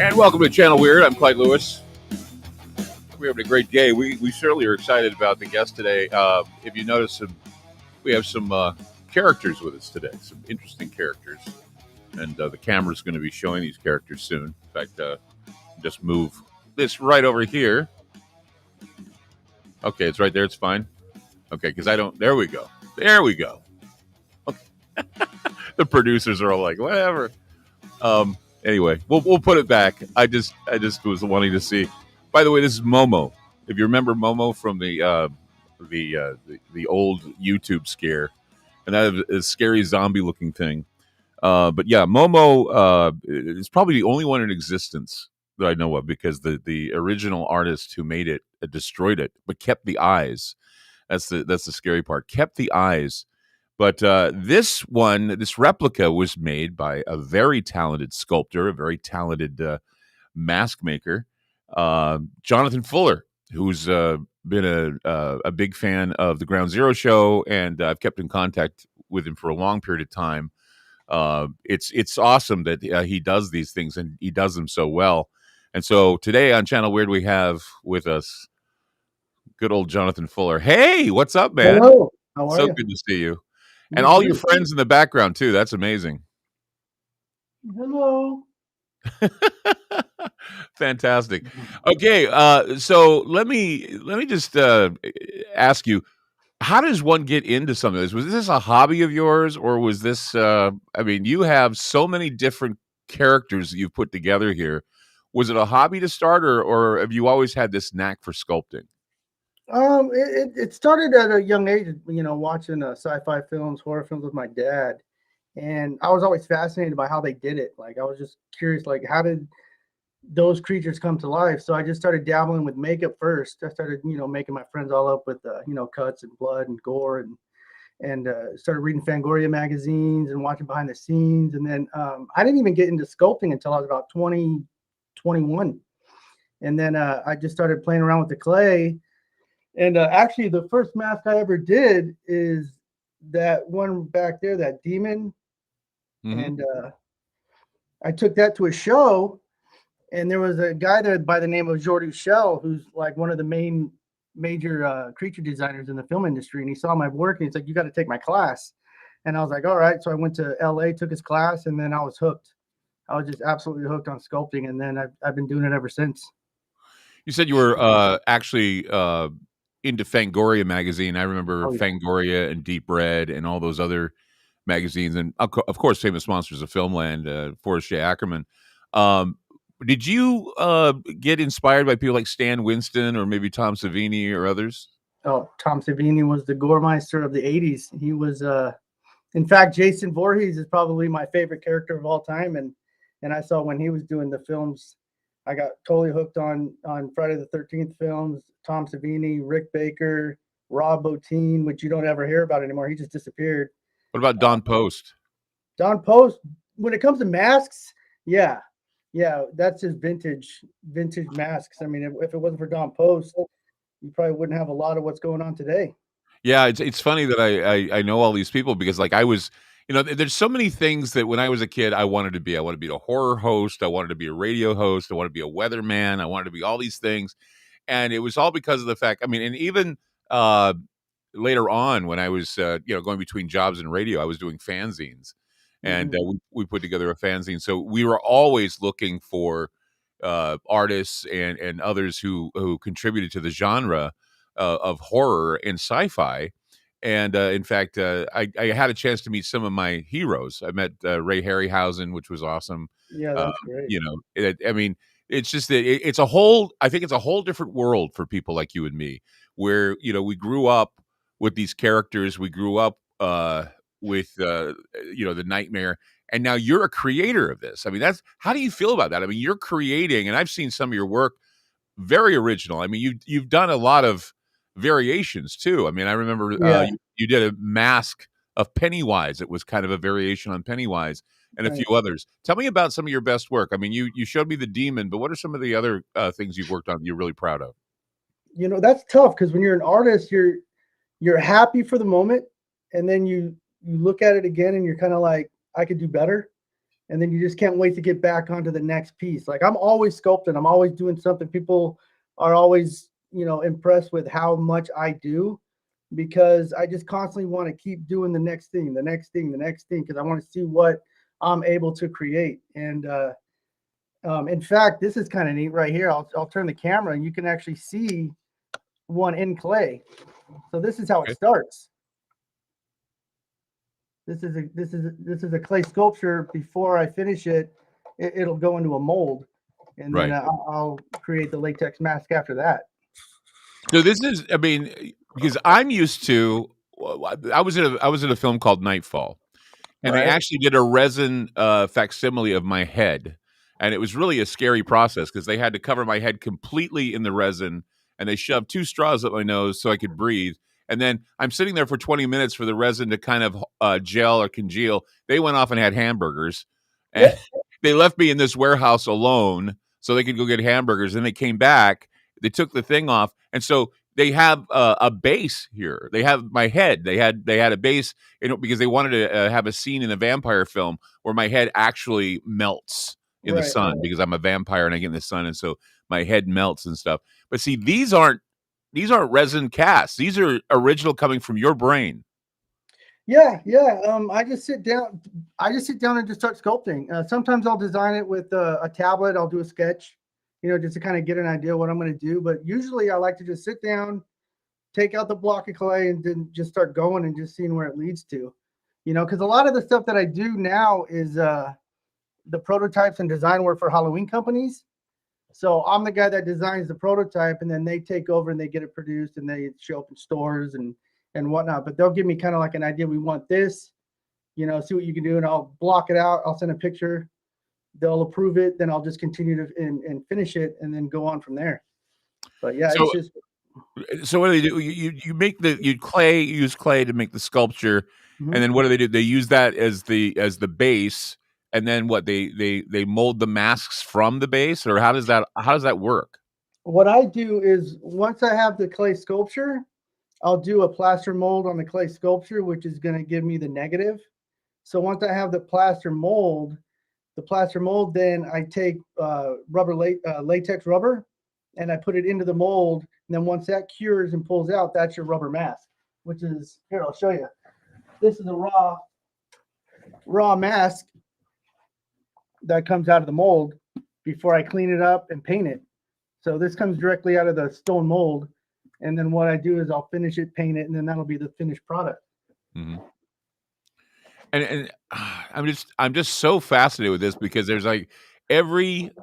And welcome to Channel Weird. I'm Clyde Lewis. We're having a great day. We certainly are excited about the guest today. If you notice, we have some characters with us today, some interesting characters. And the camera's going to be showing these characters soon. In fact, just move this right over here. Okay, it's right there. It's fine. Okay, because I don't... There we go. There we go. Okay. The producers are all like, whatever. Anyway, we'll put it back. I just was wanting to see. By the way, this is Momo. If you remember Momo from the old YouTube scare, and that is a scary zombie looking thing. But yeah, Momo is probably the only one in existence that I know of, because the original artist who made it destroyed it, but kept the eyes. That's the scary part. Kept the eyes. But this replica was made by a very talented sculptor, a very talented mask maker, Jonathan Fuller, who's been a big fan of the Ground Zero show, and I've kept in contact with him for a long period of time. It's awesome that he does these things, and he does them so well. And so today on Channel Weird, we have with us good old Jonathan Fuller. Hey, what's up, man? Hello. How are you? So good to see you. And all your friends in the background too. That's amazing. Hello. Fantastic. Okay, so let me just ask you, how does one get into some of this? Was this a hobby of yours, or was this? I mean, you have so many different characters that you've put together here. Was it a hobby to start, or have you always had this knack for sculpting? It started at a young age, watching sci-fi films, horror films with my dad. And I was always fascinated by how they did it. Like, I was just curious, like, how did those creatures come to life? So I just started dabbling with makeup first. I started, making my friends all up with, cuts and blood and gore, and started reading Fangoria magazines and watching behind the scenes. And then I didn't even get into sculpting until I was about 20, 21. And then I just started playing around with the clay. And actually, the first mask I ever did is that one back there, that demon. Mm-hmm. And I took that to a show, and there was a guy there by the name of Jordu Shell, who's like one of the major creature designers in the film industry. And he saw my work, and he's like, "You got to take my class." And I was like, "All right." So I went to LA, took his class, and then I was hooked. I was just absolutely hooked on sculpting, and then I've been doing it ever since. You said you were actually into Fangoria magazine. I remember Fangoria and Deep Red and all those other magazines, and of course, Famous Monsters of Filmland, Forrest J. Ackerman. Did you get inspired by people like Stan Winston or maybe Tom Savini or others? Oh, Tom Savini was the Goremeister of the 80s. He was, in fact, Jason Voorhees is probably my favorite character of all time. And I saw when he was doing the films, I got totally hooked on Friday the 13th films. Tom Savini, Rick Baker, Rob Bottin, which you don't ever hear about anymore. He just disappeared. What about Don Post? Don Post, when it comes to masks, yeah, that's his vintage masks. I mean, if it wasn't for Don Post, you probably wouldn't have a lot of what's going on today. Yeah, it's funny that I know all these people, because like I was, there's so many things that when I was a kid I wanted to be. I wanted to be a horror host. I wanted to be a radio host. I wanted to be a weatherman. I wanted to be all these things. And it was all because of the fact, I mean, and even later on when I was, going between jobs and radio, I was doing fanzines, and we put together a fanzine. So we were always looking for artists and others who contributed to the genre of horror and sci-fi. And in fact, I had a chance to meet some of my heroes. I met Ray Harryhausen, which was awesome. Yeah, that's great. I mean, it's just that it's a whole. I think it's a whole different world for people like you and me, where we grew up with these characters. We grew up with the nightmare, and now you're a creator of this. I mean, how do you feel about that? I mean, you're creating, and I've seen some of your work, very original. I mean, you've done a lot of variations too. I mean, I remember you did a mask of Pennywise. It was kind of a variation on Pennywise, and a few others. Tell me about some of your best work. I mean, you showed me the demon, but what are some of the other things you've worked on you're really proud of? That's tough, because when you're an artist, you're happy for the moment, and then you look at it again and you're kind of like, I could do better. and then you just can't wait to get back onto the next piece. Like I'm always sculpting, I'm always doing something. People are always, impressed with how much I do, because I just constantly want to keep doing the next thing, the next thing, the next thing, because I want to see what I'm able to create. And in fact, this is kind of neat right here. I'll turn the camera and you can actually see one in clay. So this is how it starts. This is a clay sculpture. Before I finish it, it'll go into a mold, and then I'll create the latex mask after that. So this is, I mean, because I'm used to, I was in a film called Nightfall, and they actually did a resin facsimile of my head, and it was really a scary process because they had to cover my head completely in the resin, and they shoved 2 straws up my nose so I could breathe. And then I'm sitting there for 20 minutes for the resin to kind of gel or congeal. They went off and had hamburgers, and they left me in this warehouse alone so they could go get hamburgers. And they came back. They took the thing off, and so they have a base here. They have my head. They had a base, because they wanted to have a scene in a vampire film where my head actually melts in the sun, because I'm a vampire and I get in the sun, and so my head melts and stuff. But see, these aren't resin casts. These are original, coming from your brain. Yeah. I just sit down and just start sculpting. Sometimes I'll design it with a tablet. I'll do a sketch, just to kind of get an idea what I'm going to do. But usually I like to just sit down, take out the block of clay, and then just start going and just seeing where it leads to, because a lot of the stuff that I do now is the prototypes and design work for Halloween companies. So I'm the guy that designs the prototype, and then they take over and they get it produced and they show up in stores and whatnot. But they'll give me kind of like an idea. We want this, see what you can do. And I'll block it out. I'll send a picture. They'll approve it. Then I'll just continue to and finish it and then go on from there. But yeah, so, it's just. So what do they do? You make use clay to make the sculpture. Mm-hmm. And then what do? They use that as the base. And then what, they mold the masks from the base, or how does that work? What I do is, once I have the clay sculpture, I'll do a plaster mold on the clay sculpture, which is going to give me the negative. So once I have the plaster mold, then I take latex rubber, and I put it into the mold. And then once that cures and pulls out, that's your rubber mask, which is, here, I'll show you. This is a raw mask that comes out of the mold before I clean it up and paint it. So this comes directly out of the stone mold. And then what I do is I'll finish it, paint it, and then that'll be the finished product. Mm-hmm. And I'm just so fascinated with this, because there's it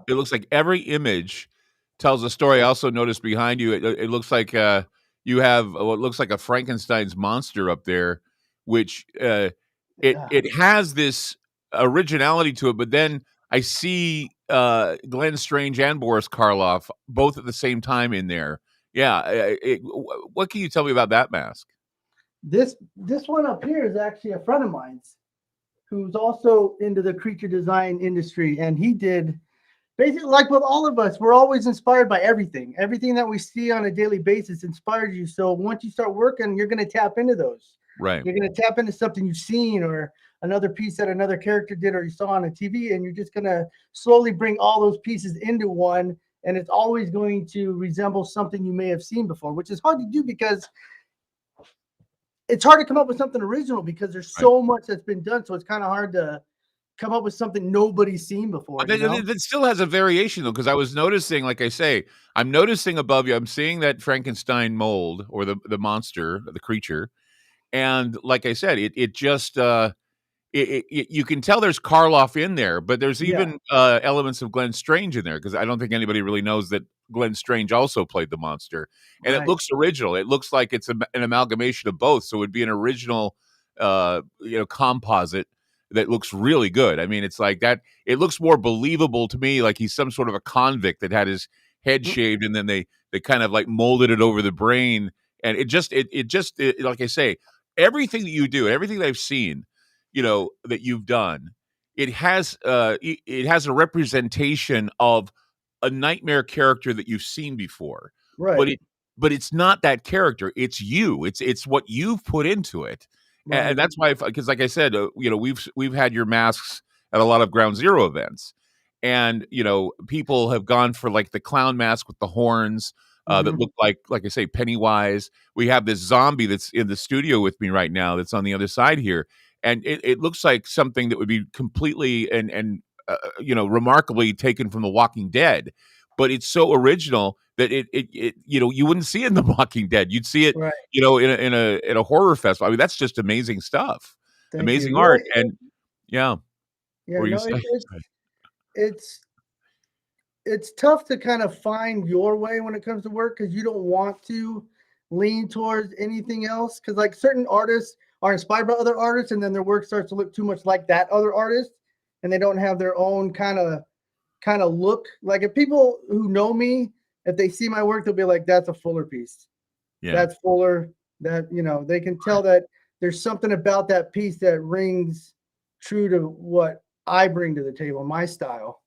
looks like every image tells a story. I also noticed behind you, it looks like you have what looks like a Frankenstein's monster up there, which it has this originality to it. But then I see Glenn Strange and Boris Karloff both at the same time in there. Yeah. What can you tell me about that mask? This one up here is actually a friend of mine's who's also into the creature design industry. And he did basically, like with all of us, we're always inspired by everything. Everything that we see on a daily basis inspires you. So once you start working, you're going to tap into those. Right. You're going to tap into something you've seen, or another piece that another character did, or you saw on a TV, and you're just going to slowly bring all those pieces into one. And it's always going to resemble something you may have seen before, which is hard to do, because it's hard to come up with something original, because there's so much that's been done. So it's kind of hard to come up with something nobody's seen before. It still has a variation, though, because I was noticing, like I say, I'm noticing above you, I'm seeing that Frankenstein mold, or the monster, the creature. And like I said, it just you can tell there's Karloff in there, but there's even elements of Glenn Strange in there, because I don't think anybody really knows that Glenn Strange also played the monster. And it looks original. It looks like it's an amalgamation of both. So it would be an original composite that looks really good. I mean, it's like that. It looks more believable to me, like he's some sort of a convict that had his head shaved, and then they kind of like molded it over the brain. And it just like I say, everything that you do, everything that I've seen, that you've done, it has a representation of a nightmare character that you've seen before. Right. But it's not that character. It's you. It's what you've put into it. Right. And that's why, because like I said, we've had your masks at a lot of Ground Zero events. And people have gone for like the clown mask with the horns that Mhm. look like I say, Pennywise. We have this zombie that's in the studio with me right now that's on the other side here, and it looks like something that would be completely and remarkably taken from The Walking Dead. But it's so original that you wouldn't see it in The Walking Dead. You'd see it, Right. in a horror festival. I mean, that's just amazing stuff, Thank you. amazing Yeah, art, and yeah. yeah, Were you no, saying? it's it's tough to kind of find your way when it comes to work because you don't want to lean towards anything else. Because like certain artists are inspired by other artists, and then their work starts to look too much like that other artist, and they don't have their own kind of look. Like if people who know me, if they see my work, they'll be like, "That's a Fuller piece. Yeah. That's Fuller." That they can tell that there's something about that piece that rings true to what I bring to the table, my style.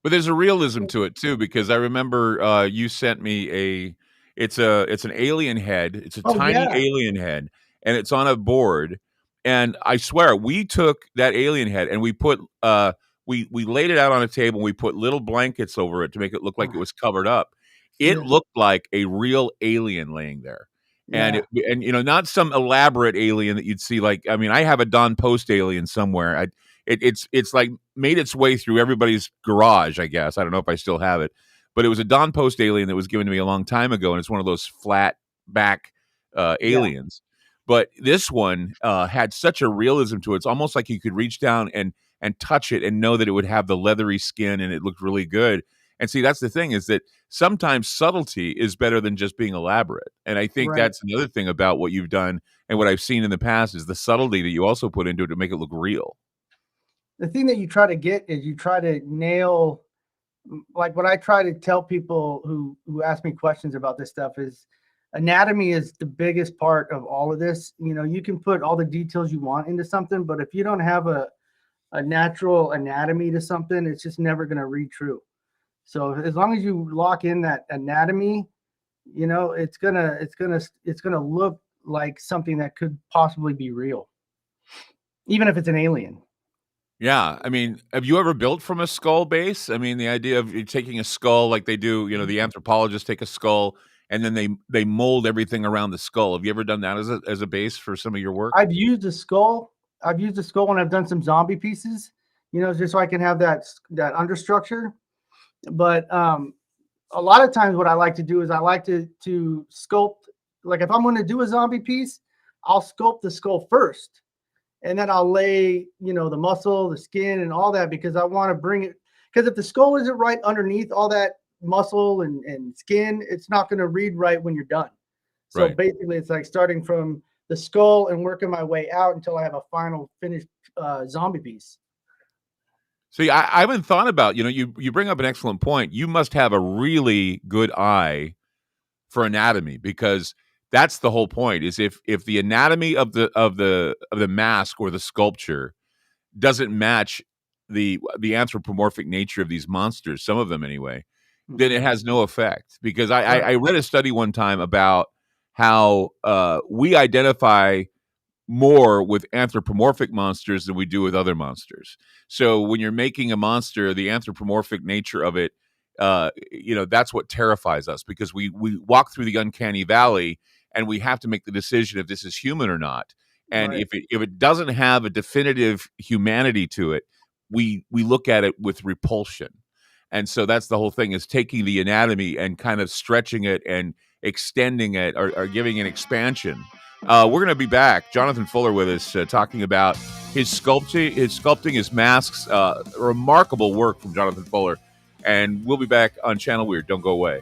But there's a realism to it too, because I remember you sent me it's an alien head. It's a Oh tiny yeah, alien head, and it's on a board. And I swear, we took that alien head and we put we laid it out on a table. And we put little blankets over it to make it look like it was covered up. It yeah, looked like a real alien laying there, and yeah. not some elaborate alien that you'd see. Like, I mean, I have a Don Post alien somewhere. It's like made its way through everybody's garage, I guess. I don't know if I still have it, but it was a Don Post alien that was given to me a long time ago, and it's one of those flat back Yeah, aliens. But this one had such a realism to it. It's almost like you could reach down and touch it and know that it would have the leathery skin, and it looked really good. And see, that's the thing, is that sometimes subtlety is better than just being elaborate. And I think right. that's another thing about what you've done and what I've seen in the past is the subtlety that you also put into it to make it look real. The thing that you try to get is you try to nail, like what I try to tell people who ask me questions about this stuff is anatomy is the biggest part of all of this. You can put all the details you want into something, but if you don't have a natural anatomy to something, it's just never going to read true. So as long as you lock in that anatomy, it's gonna look like something that could possibly be real, even if it's an alien. Yeah, I mean, have you ever built from a skull base? I mean, the idea of you taking a skull like they do, the anthropologists take a skull and then they mold everything around the skull. Have you ever done that as a base for some of your work? I've used a skull. I've used a skull when I've done some zombie pieces, just so I can have that understructure. But a lot of times, what I like to do is I like to sculpt. Like if I'm going to do a zombie piece, I'll sculpt the skull first, and then I'll lay the muscle, the skin, and all that because I want to bring it. Because if the skull isn't right underneath all that muscle and skin, it's not going to read right when you're done. So Right. basically, it's like starting from the skull and working my way out until I have a final finished zombie piece. See, I haven't thought about, you bring up an excellent point. You must have a really good eye for anatomy, because that's the whole point, is if the anatomy of the mask or the sculpture doesn't match the anthropomorphic nature of these monsters, some of them anyway, then it Mhm. has no effect. Because I Right. I read a study one time about how we identify more with anthropomorphic monsters than we do with other monsters. So when you're making a monster, the anthropomorphic nature of it, that's what terrifies us, because we walk through the uncanny valley and we have to make the decision if this is human or not. And Right. if it doesn't have a definitive humanity to it, we look at it with repulsion. And so that's the whole thing, is taking the anatomy and kind of stretching it and extending it, or giving an expansion. We're going to be back. Jonathan Fuller with us, talking about his sculpting, his masks. Remarkable work from Jonathan Fuller. And we'll be back on Channel Weird. Don't go away.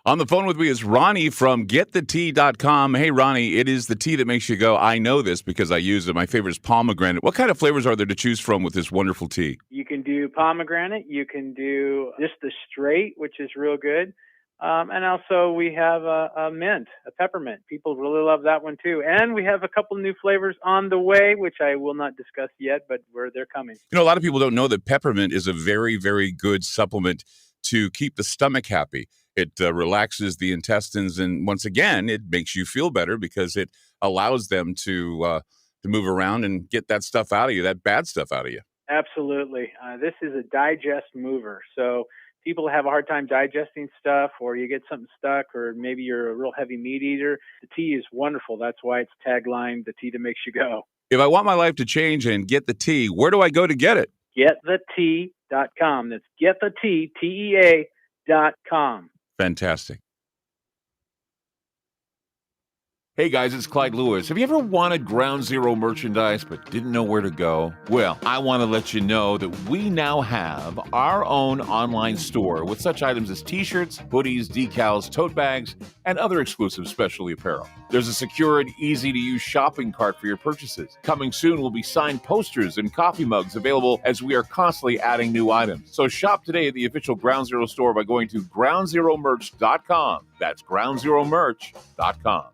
On the phone with me is Ronnie from GetTheTea.com. Hey, Ronnie, it is the tea that makes you go, I know this because I use it. My favorite is pomegranate. What kind of flavors are there to choose from with this wonderful tea? You can do pomegranate. You can do just the straight, which is real good. And also we have a mint, a peppermint. People really love that one too. And we have a couple new flavors on the way, which I will not discuss yet, but they're coming. You know, a lot of people don't know that peppermint is a very, very good supplement to keep the stomach happy. It relaxes the intestines, and once again, it makes you feel better because it allows them to move around and get that stuff out of you, that bad stuff out of you. Absolutely. This is a digest mover. So people have a hard time digesting stuff, or you get something stuck, or maybe you're a real heavy meat eater. The tea is wonderful. That's why it's tagline, the tea that makes you go. If I want my life to change and get the tea, where do I go to get it? GetTheTea.com. That's GetTheTea, TEA.com. Fantastic. Hey guys, it's Clyde Lewis. Have you ever wanted Ground Zero merchandise but didn't know where to go? Well, I want to let you know that we now have our own online store with such items as t-shirts, hoodies, decals, tote bags, and other exclusive specialty apparel. There's a secure and easy-to-use shopping cart for your purchases. Coming soon will be signed posters and coffee mugs available as we are constantly adding new items. So shop today at the official Ground Zero store by going to groundzeromerch.com. That's groundzeromerch.com.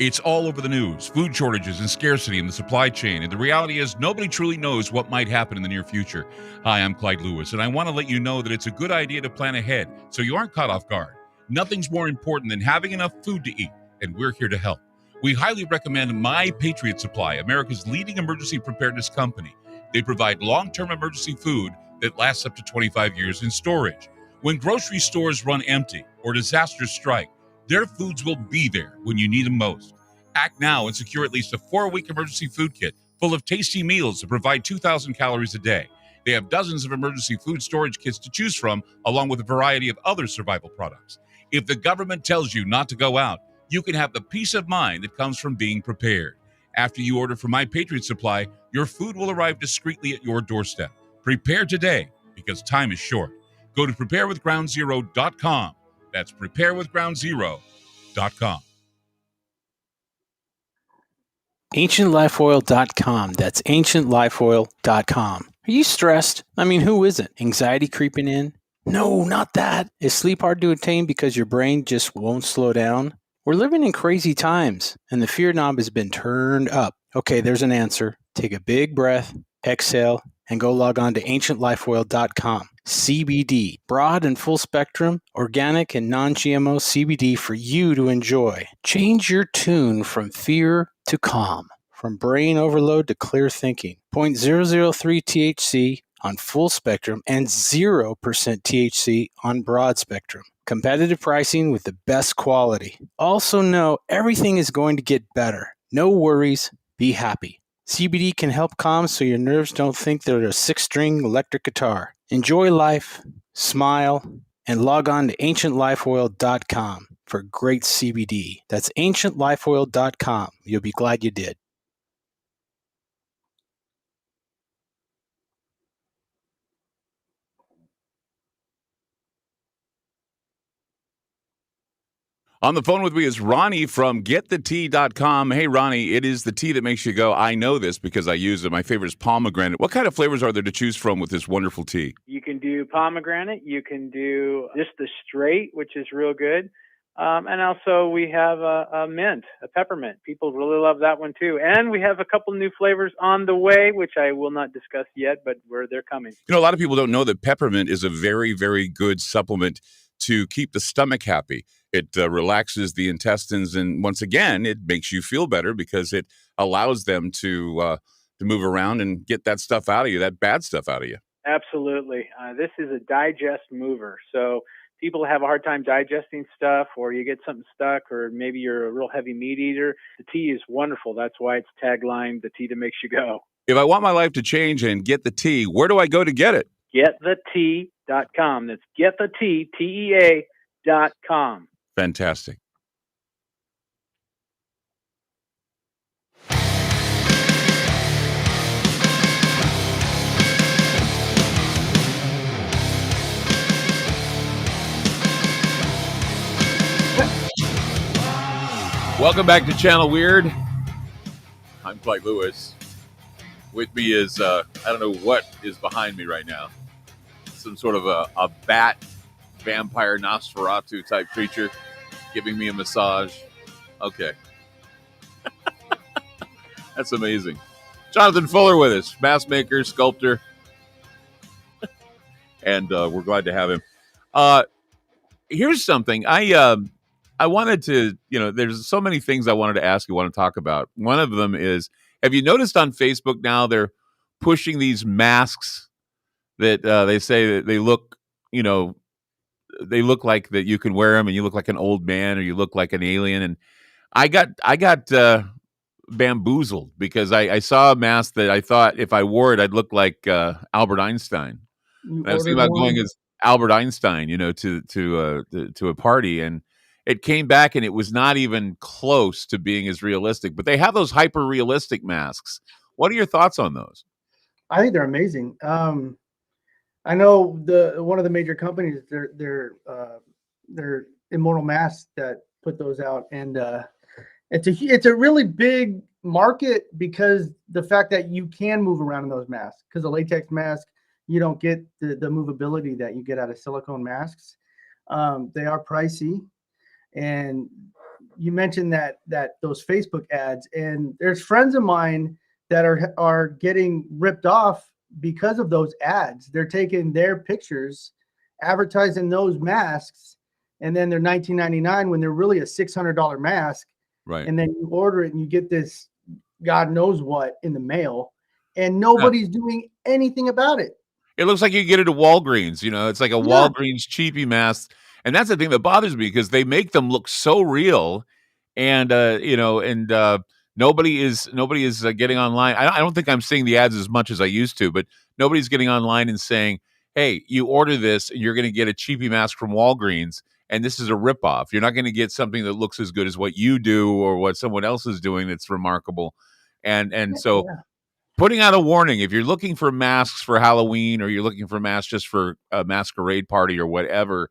It's all over the news, food shortages and scarcity in the supply chain, and the reality is nobody truly knows what might happen in the near future. Hi, I'm Clyde Lewis, and I want to let you know that it's a good idea to plan ahead so you aren't caught off guard. Nothing's more important than having enough food to eat, and we're here to help. We highly recommend My Patriot Supply, America's leading emergency preparedness company. They provide long-term emergency food that lasts up to 25 years in storage. When grocery stores run empty or disasters strike, their foods will be there when you need them most. Act now and secure at least a 4-week emergency food kit full of tasty meals that provide 2,000 calories a day. They have dozens of emergency food storage kits to choose from, along with a variety of other survival products. If the government tells you not to go out, you can have the peace of mind that comes from being prepared. After you order from My Patriot Supply, your food will arrive discreetly at your doorstep. Prepare today, because time is short. Go to preparewithgroundzero.com. That's preparewithgroundzero.com. AncientLifeOil.com. That's AncientLifeOil.com. Are you stressed? I mean, who isn't? Anxiety creeping in? No, not that. Is sleep hard to attain because your brain just won't slow down? We're living in crazy times, and the fear knob has been turned up. Okay, there's an answer. Take a big breath, exhale, and go log on to AncientLifeOil.com. CBD, broad and full spectrum, organic and non-GMO CBD for you to enjoy. Change your tune from fear to calm, from brain overload to clear thinking. 0.003 THC on full spectrum and 0% THC on broad spectrum. Competitive pricing with the best quality. Also know everything is going to get better. No worries, be happy. CBD can help calm so your nerves don't think they're a 6-string electric guitar. Enjoy life, smile, and log on to AncientLifeOil.com for great CBD. That's AncientLifeOil.com. You'll be glad you did. On the phone with me is Ronnie from GetTheTea.com. Hey, Ronnie, it is the tea that makes you go, I know this because I use it. My favorite is pomegranate. What kind of flavors are there to choose from with this wonderful tea? You can do pomegranate. You can do just the straight, which is real good. And also we have a mint, a peppermint. People really love that one too. And we have a couple new flavors on the way, which I will not discuss yet, but they're coming. You know, a lot of people don't know that peppermint is a very, very good supplement to keep the stomach happy. It relaxes the intestines, and once again, it makes you feel better because it allows them to move around and get that stuff out of you, that bad stuff out of you. Absolutely. This is a digest mover. So people have a hard time digesting stuff, or you get something stuck, or maybe you're a real heavy meat eater. The tea is wonderful. That's why it's tagline, the tea that makes you go. If I want my life to change and get the tea, where do I go to get it? GetTheTea.com. That's GetTheTea, TEA.com. Fantastic. Welcome back to Channel Weird. I'm Clyde Lewis. With me is, I don't know what is behind me right now. some sort of a bat vampire Nosferatu type creature giving me a massage. Okay. That's amazing. Jonathan Fuller with us, mask maker, sculptor. And we're glad to have him. Here's something. I wanted to, there's so many things I wanted to ask you, want to talk about. One of them is, have you noticed on Facebook now they're pushing these masks that they say that they look like that you can wear them and you look like an old man or you look like an alien. And I got bamboozled because I saw a mask that I thought if I wore it, I'd look like Albert Einstein. And I was thinking about going as Albert Einstein, to a party, and it came back and it was not even close to being as realistic. But they have those hyper realistic masks. What are your thoughts on those? I think they're amazing. I know one of the major companies, they're Immortal Masks that put those out, and it's a really big market because the fact that you can move around in those masks, because the latex mask, you don't get the movability that you get out of silicone masks. They are pricey, and you mentioned that those Facebook ads, and there's friends of mine that are getting ripped off because of those ads. They're taking their pictures, advertising those masks, and then they're $19.99 when they're really a $600 mask. Right. And then you order it and you get this God knows what in the mail, and nobody's doing anything about it. It looks like you get it at Walgreens. It's like a Walgreens cheapy mask. And that's the thing that bothers me because they make them look so real. And, nobody is getting online. I don't think I'm seeing the ads as much as I used to, but nobody's getting online and saying, hey, you order this and you're going to get a cheapy mask from Walgreens. And this is a ripoff. You're not going to get something that looks as good as what you do or what someone else is doing that's remarkable. So putting out a warning, if you're looking for masks for Halloween or you're looking for masks just for a masquerade party or whatever,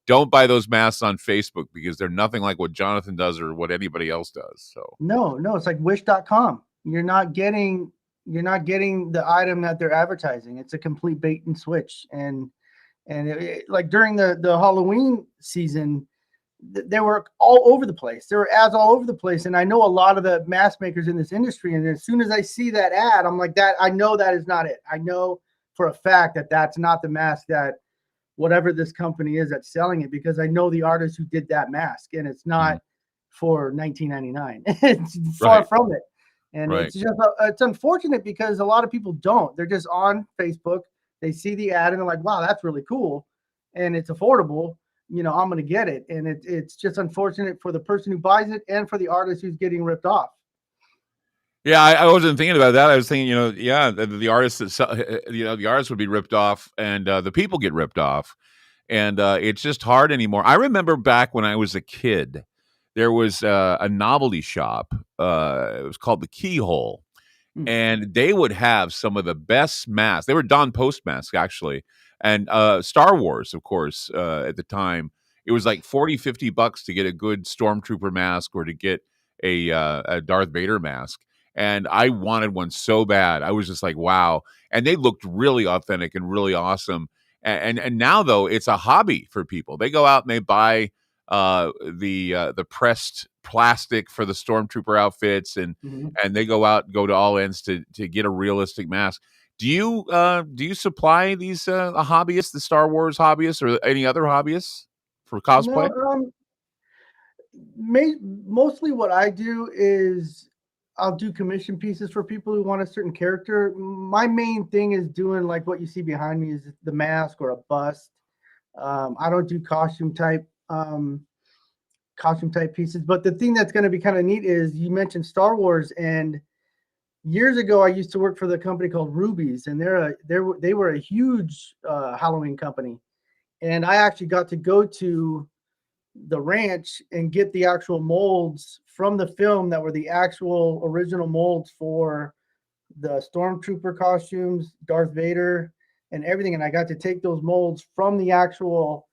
don't buy those masks on Facebook because they're nothing like what Jonathan does or what anybody else does. So no, it's like wish.com. You're not getting the item that they're advertising. It's a complete bait and switch. And like during the Halloween season, they were all over the place. There were ads all over the place. And I know a lot of the mask makers in this industry. And as soon as I see that ad, I'm like, I know that is not it. I know for a fact that that's not the mask that whatever this company is that's selling it, because I know the artist who did that mask, and it's not for $19.99. It's far from it. And it's just, it's unfortunate because a lot of people don't. They're just on Facebook. They see the ad and they're like, wow, that's really cool. And it's affordable. I'm going to get it. And it's just unfortunate for the person who buys it and for the artist who's getting ripped off. Yeah, I wasn't thinking about that. I was thinking, the artists the artists would be ripped off and the people get ripped off. And it's just hard anymore. I remember back when I was a kid, there was a novelty shop. It was called The Keyhole. And they would have some of the best masks. They were Don Post masks, actually. And Star Wars, of course, at the time, it was like $40-$50 to get a good Stormtrooper mask or to get a Darth Vader mask. And I wanted one so bad. I was just like, wow. And they looked really authentic and really awesome. And now, though, it's a hobby for people. They go out and they buy the pressed plastic for the Stormtrooper outfits, and they go to all ends to get a realistic mask. Do you supply these hobbyists, the Star Wars hobbyists, or any other hobbyists for cosplay? No, mostly what I do is I'll do commission pieces for people who want a certain character. My main thing is doing like what you see behind me is the mask or a bust. I don't do costume type pieces. But the thing that's going to be kind of neat is you mentioned Star Wars, and years ago I used to work for the company called Rubies, and they were a huge Halloween company, and I actually got to go to the ranch and get the actual molds from the film that were the actual original molds for the Stormtrooper costumes, Darth Vader, and everything. And I got to take those molds from the actual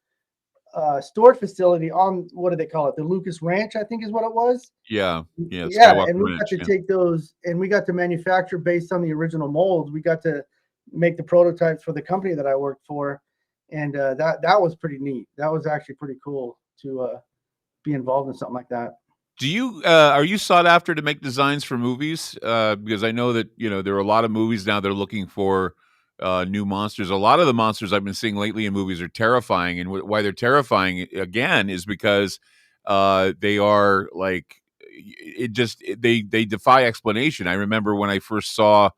storage facility on, what do they call it? The Lucas Ranch, I think is what it was. Yeah. And we got to take those, and we got to manufacture based on the original molds. We got to make the prototypes for the company that I worked for. and that was pretty neat. That was actually pretty cool to be involved in something like that. Do you are you sought after to make designs for movies? Because I know that there are a lot of movies now that are looking for new monsters. A lot of the monsters I've been seeing lately in movies are terrifying, and why they're terrifying again is because they are like they defy explanation. I remember when I first saw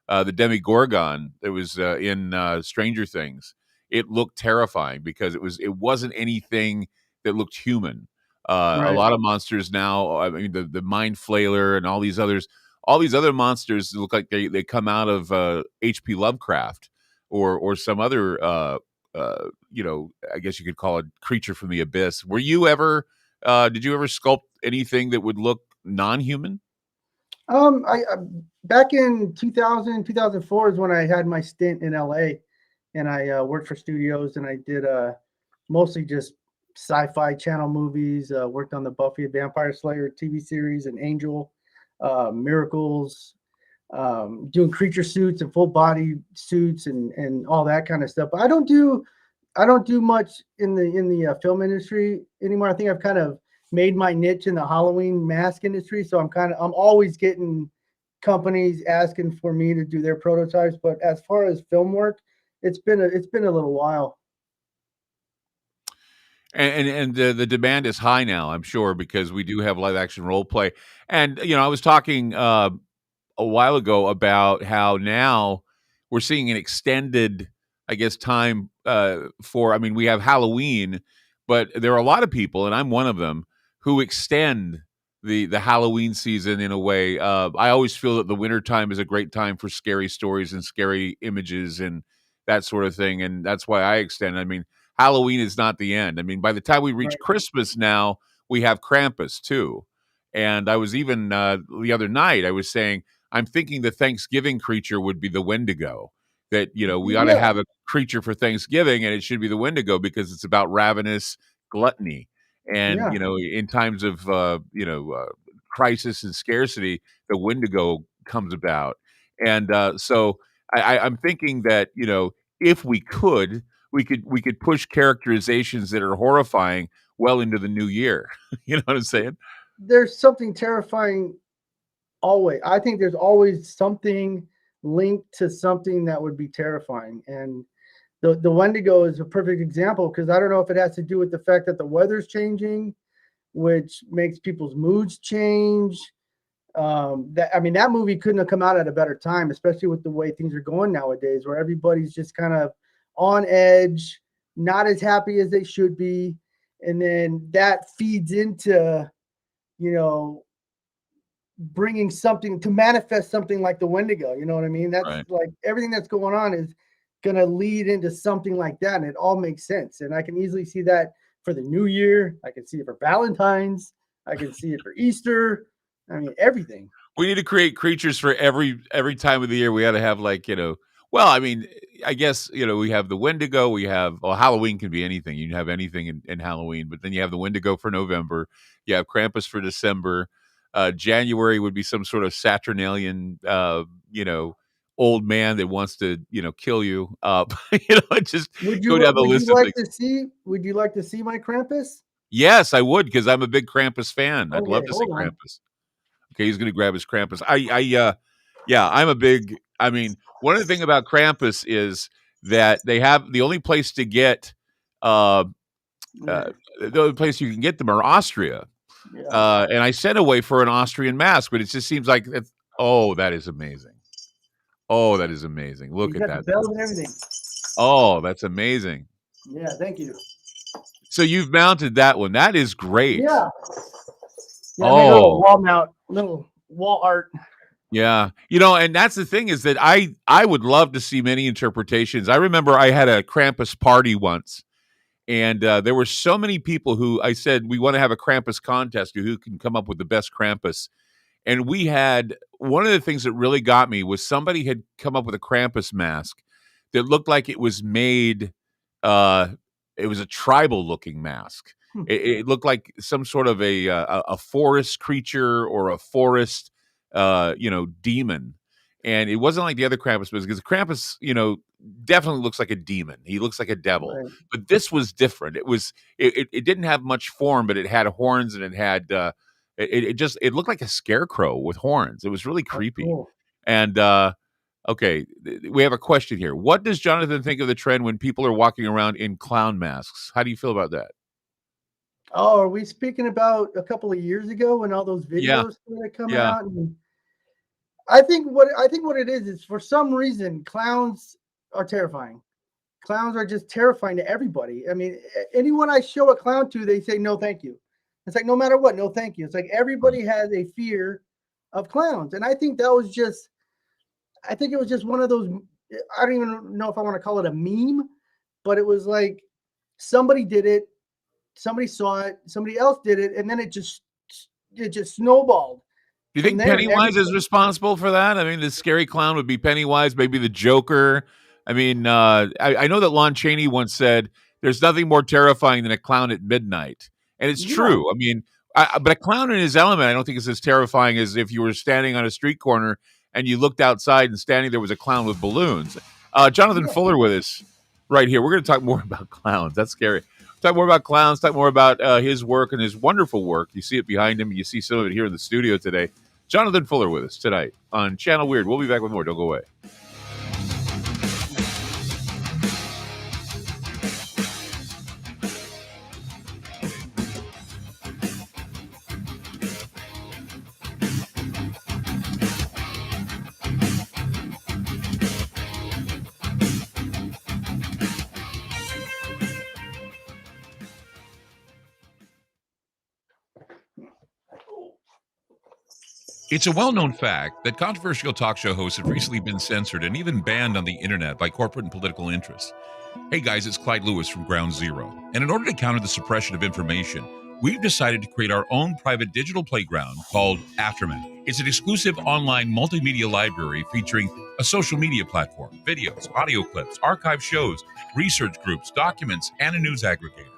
the Demigorgon that was in Stranger Things. It looked terrifying because it wasn't anything that looked human. A Right. lot of monsters now, I mean, the Mind Flayer and all these other monsters look like they come out of H.P. Lovecraft or some other I guess you could call it creature from the abyss. Were you ever did you ever sculpt anything that would look non-human? I back in 2004 is when I had my stint in LA, and I worked for studios, and I did mostly just sci-fi channel movies. Worked on the Buffy the Vampire Slayer TV series and Angel, Miracles, doing creature suits and full body suits and all that kind of stuff. But I don't do much in the film industry anymore. I think I've kind of made my niche in the Halloween mask industry, so I'm always getting companies asking for me to do their prototypes. But as far as film work, it's been a little while. And the demand is high now, I'm sure, because we do have live action role play. And I was talking a while ago about how now we're seeing an extended, I guess, time for. I mean, we have Halloween, but there are a lot of people, and I'm one of them, who extend the Halloween season in a way. I always feel that the wintertime is a great time for scary stories and scary images and that sort of thing, and that's why I extend. I mean, Halloween is not the end. I mean, by the time we reach Right. Christmas now, we have Krampus too. And I was even the other night, I was saying, I'm thinking the Thanksgiving creature would be the Wendigo. That, we ought to have a creature for Thanksgiving, and it should be the Wendigo because it's about ravenous gluttony. And, in times of, crisis and scarcity, the Wendigo comes about. And so I'm thinking that, if we could push characterizations that are horrifying well into the new year. You know what I'm saying? There's something terrifying always. I think there's always something linked to something that would be terrifying. And the Wendigo is a perfect example, because I don't know if it has to do with the fact that the weather's changing, which makes people's moods change. That movie couldn't have come out at a better time, especially with the way things are going nowadays, where everybody's just kind of on edge, not as happy as they should be. And then that feeds into, bringing something to manifest something like the Wendigo. You know what I mean? That's Right. like everything that's going on is going to lead into something like that. And it all makes sense. And I can easily see that for the new year. I can see it for Valentine's. I can see it for Easter. I mean, everything. We need to create creatures for every time of the year. We ought to have well, I mean, I guess, we have the Wendigo, Halloween can be anything. You can have anything in Halloween, but then you have the Wendigo for November. You have Krampus for December. January would be some sort of Saturnalian, old man that wants to, kill you. Just Would go down the list of things. Would you like to see my Krampus? Yes, I would, because I'm a big Krampus fan. I'd love Okay, to see hold on. Krampus. Okay, he's going to grab his Krampus. I'm a big. I mean, one of the things about Krampus is that they have the only place to get, the only place you can get them are Austria. Yeah. And I sent away for an Austrian mask, but it just seems like that is amazing. Oh, that is amazing. Look You at got that. the bells and everything. Oh, that's amazing. Yeah, thank you. So you've mounted that one. That is great. Yeah. Oh. Wall mount, little wall art. Yeah. And that's the thing, is that I would love to see many interpretations. I remember I had a Krampus party once, and there were so many people who I said, we want to have a Krampus contest, who can come up with the best Krampus. And we had, one of the things that really got me was somebody had come up with a Krampus mask that looked like it was made, it was a tribal looking mask. It looked like some sort of a forest creature or a forest, demon. And it wasn't like the other Krampus movies, because Krampus, definitely looks like a demon. He looks like a devil. Right. But this was different. It didn't have much form, but it had horns, and it had it looked like a scarecrow with horns. It was really creepy. Cool. And okay, we have a question here. What does Jonathan think of the trend when people are walking around in clown masks? How do you feel about that? Oh, are we speaking about a couple of years ago when all those videos started coming Yeah. out? And I think what it is for some reason clowns are terrifying. Clowns are just terrifying to everybody. I mean, anyone I show a clown to, they say no, thank you. It's like no matter what, no, thank you. It's like everybody has a fear of clowns, and I think it was just one of those. I don't even know if I want to call it a meme, but it was like somebody did it. Somebody saw it, somebody else did it, and then it just snowballed. Do you think Pennywise is responsible for that? I mean, the scary clown would be Pennywise, maybe the Joker. I mean, I know that Lon Chaney once said, "There's nothing more terrifying than a clown at midnight," and it's true. I mean, but a clown in his element, I don't think is as terrifying as if you were standing on a street corner and you looked outside and standing there was a clown with balloons. Jonathan Fuller with us right here. We're going to talk more about clowns. That's scary. Talk more about clowns, talk more about his work and his wonderful work. You see it behind him. You see some of it here in the studio today. Jonathan Fuller with us tonight on Channel Weird. We'll be back with more. Don't go away. It's a well-known fact that controversial talk show hosts have recently been censored and even banned on the internet by corporate and political interests. Hey guys, it's Clyde Lewis from Ground Zero. And in order to counter the suppression of information, we've decided to create our own private digital playground called Aftermath. It's an exclusive online multimedia library featuring a social media platform, videos, audio clips, archive shows, research groups, documents, and a news aggregator.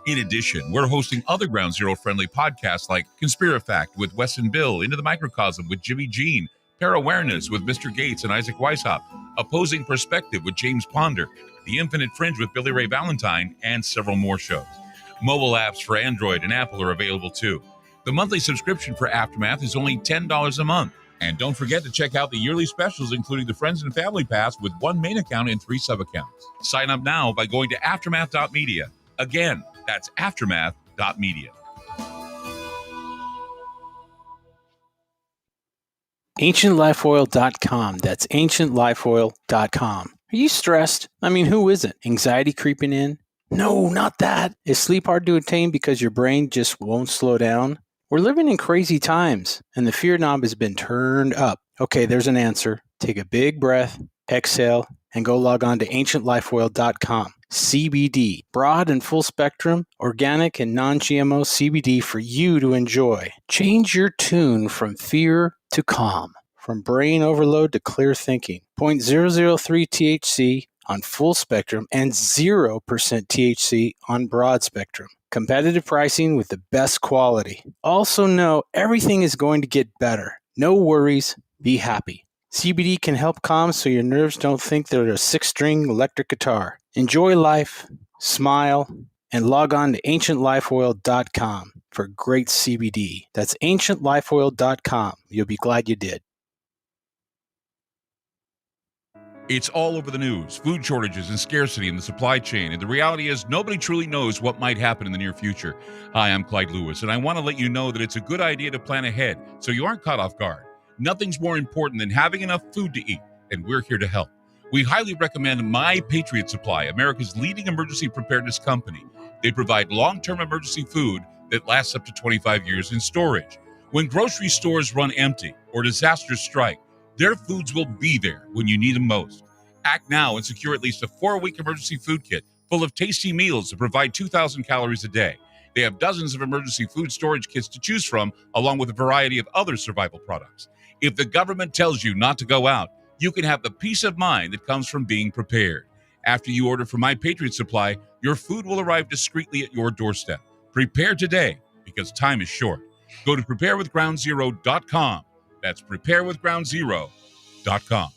In addition, we're hosting other Ground Zero friendly podcasts like Conspirafact with Wes and Bill, Into the Microcosm with Jimmy Jean, Pair Awareness with Mr. Gates and Isaac Weishaupt, Opposing Perspective with James Ponder, The Infinite Fringe with Billy Ray Valentine, and several more shows. Mobile apps for Android and Apple are available too. The monthly subscription for Aftermath is only $10 a month. And don't forget to check out the yearly specials, including the Friends and Family Pass with one main account and 3 sub-accounts. Sign up now by going to aftermath.media. Again, that's aftermath.media. AncientLifeOil.com. That's AncientLifeOil.com. Are you stressed? I mean, who isn't? Anxiety creeping in? No, not that. Is sleep hard to attain because your brain just won't slow down? We're living in crazy times, and the fear knob has been turned up. Okay, there's an answer. Take a big breath, exhale, and go log on to AncientLifeOil.com. CBD, broad and full spectrum, organic and non-GMO CBD for you to enjoy. Change your tune from fear to calm, from brain overload to clear thinking. 0.003 THC on full spectrum and 0% THC on broad spectrum. Competitive pricing with the best quality. Also know everything is going to get better. No worries, be happy. CBD can help calm so your nerves don't think they're a 6-string electric guitar. Enjoy life, smile, and log on to AncientLifeOil.com for great CBD. That's AncientLifeOil.com. You'll be glad you did. It's all over the news, food shortages and scarcity in the supply chain, and the reality is nobody truly knows what might happen in the near future. Hi, I'm Clyde Lewis, and I want to let you know that it's a good idea to plan ahead so you aren't caught off guard. Nothing's more important than having enough food to eat, and we're here to help. We highly recommend My Patriot Supply, America's leading emergency preparedness company. They provide long-term emergency food that lasts up to 25 years in storage. When grocery stores run empty or disasters strike, their foods will be there when you need them most. Act now and secure at least a 4-week emergency food kit full of tasty meals that provide 2,000 calories a day. They have dozens of emergency food storage kits to choose from, along with a variety of other survival products. If the government tells you not to go out, you can have the peace of mind that comes from being prepared. After you order from My Patriot Supply, your food will arrive discreetly at your doorstep. Prepare today, because time is short. Go to preparewithgroundzero.com. That's preparewithgroundzero.com. getthetea.com.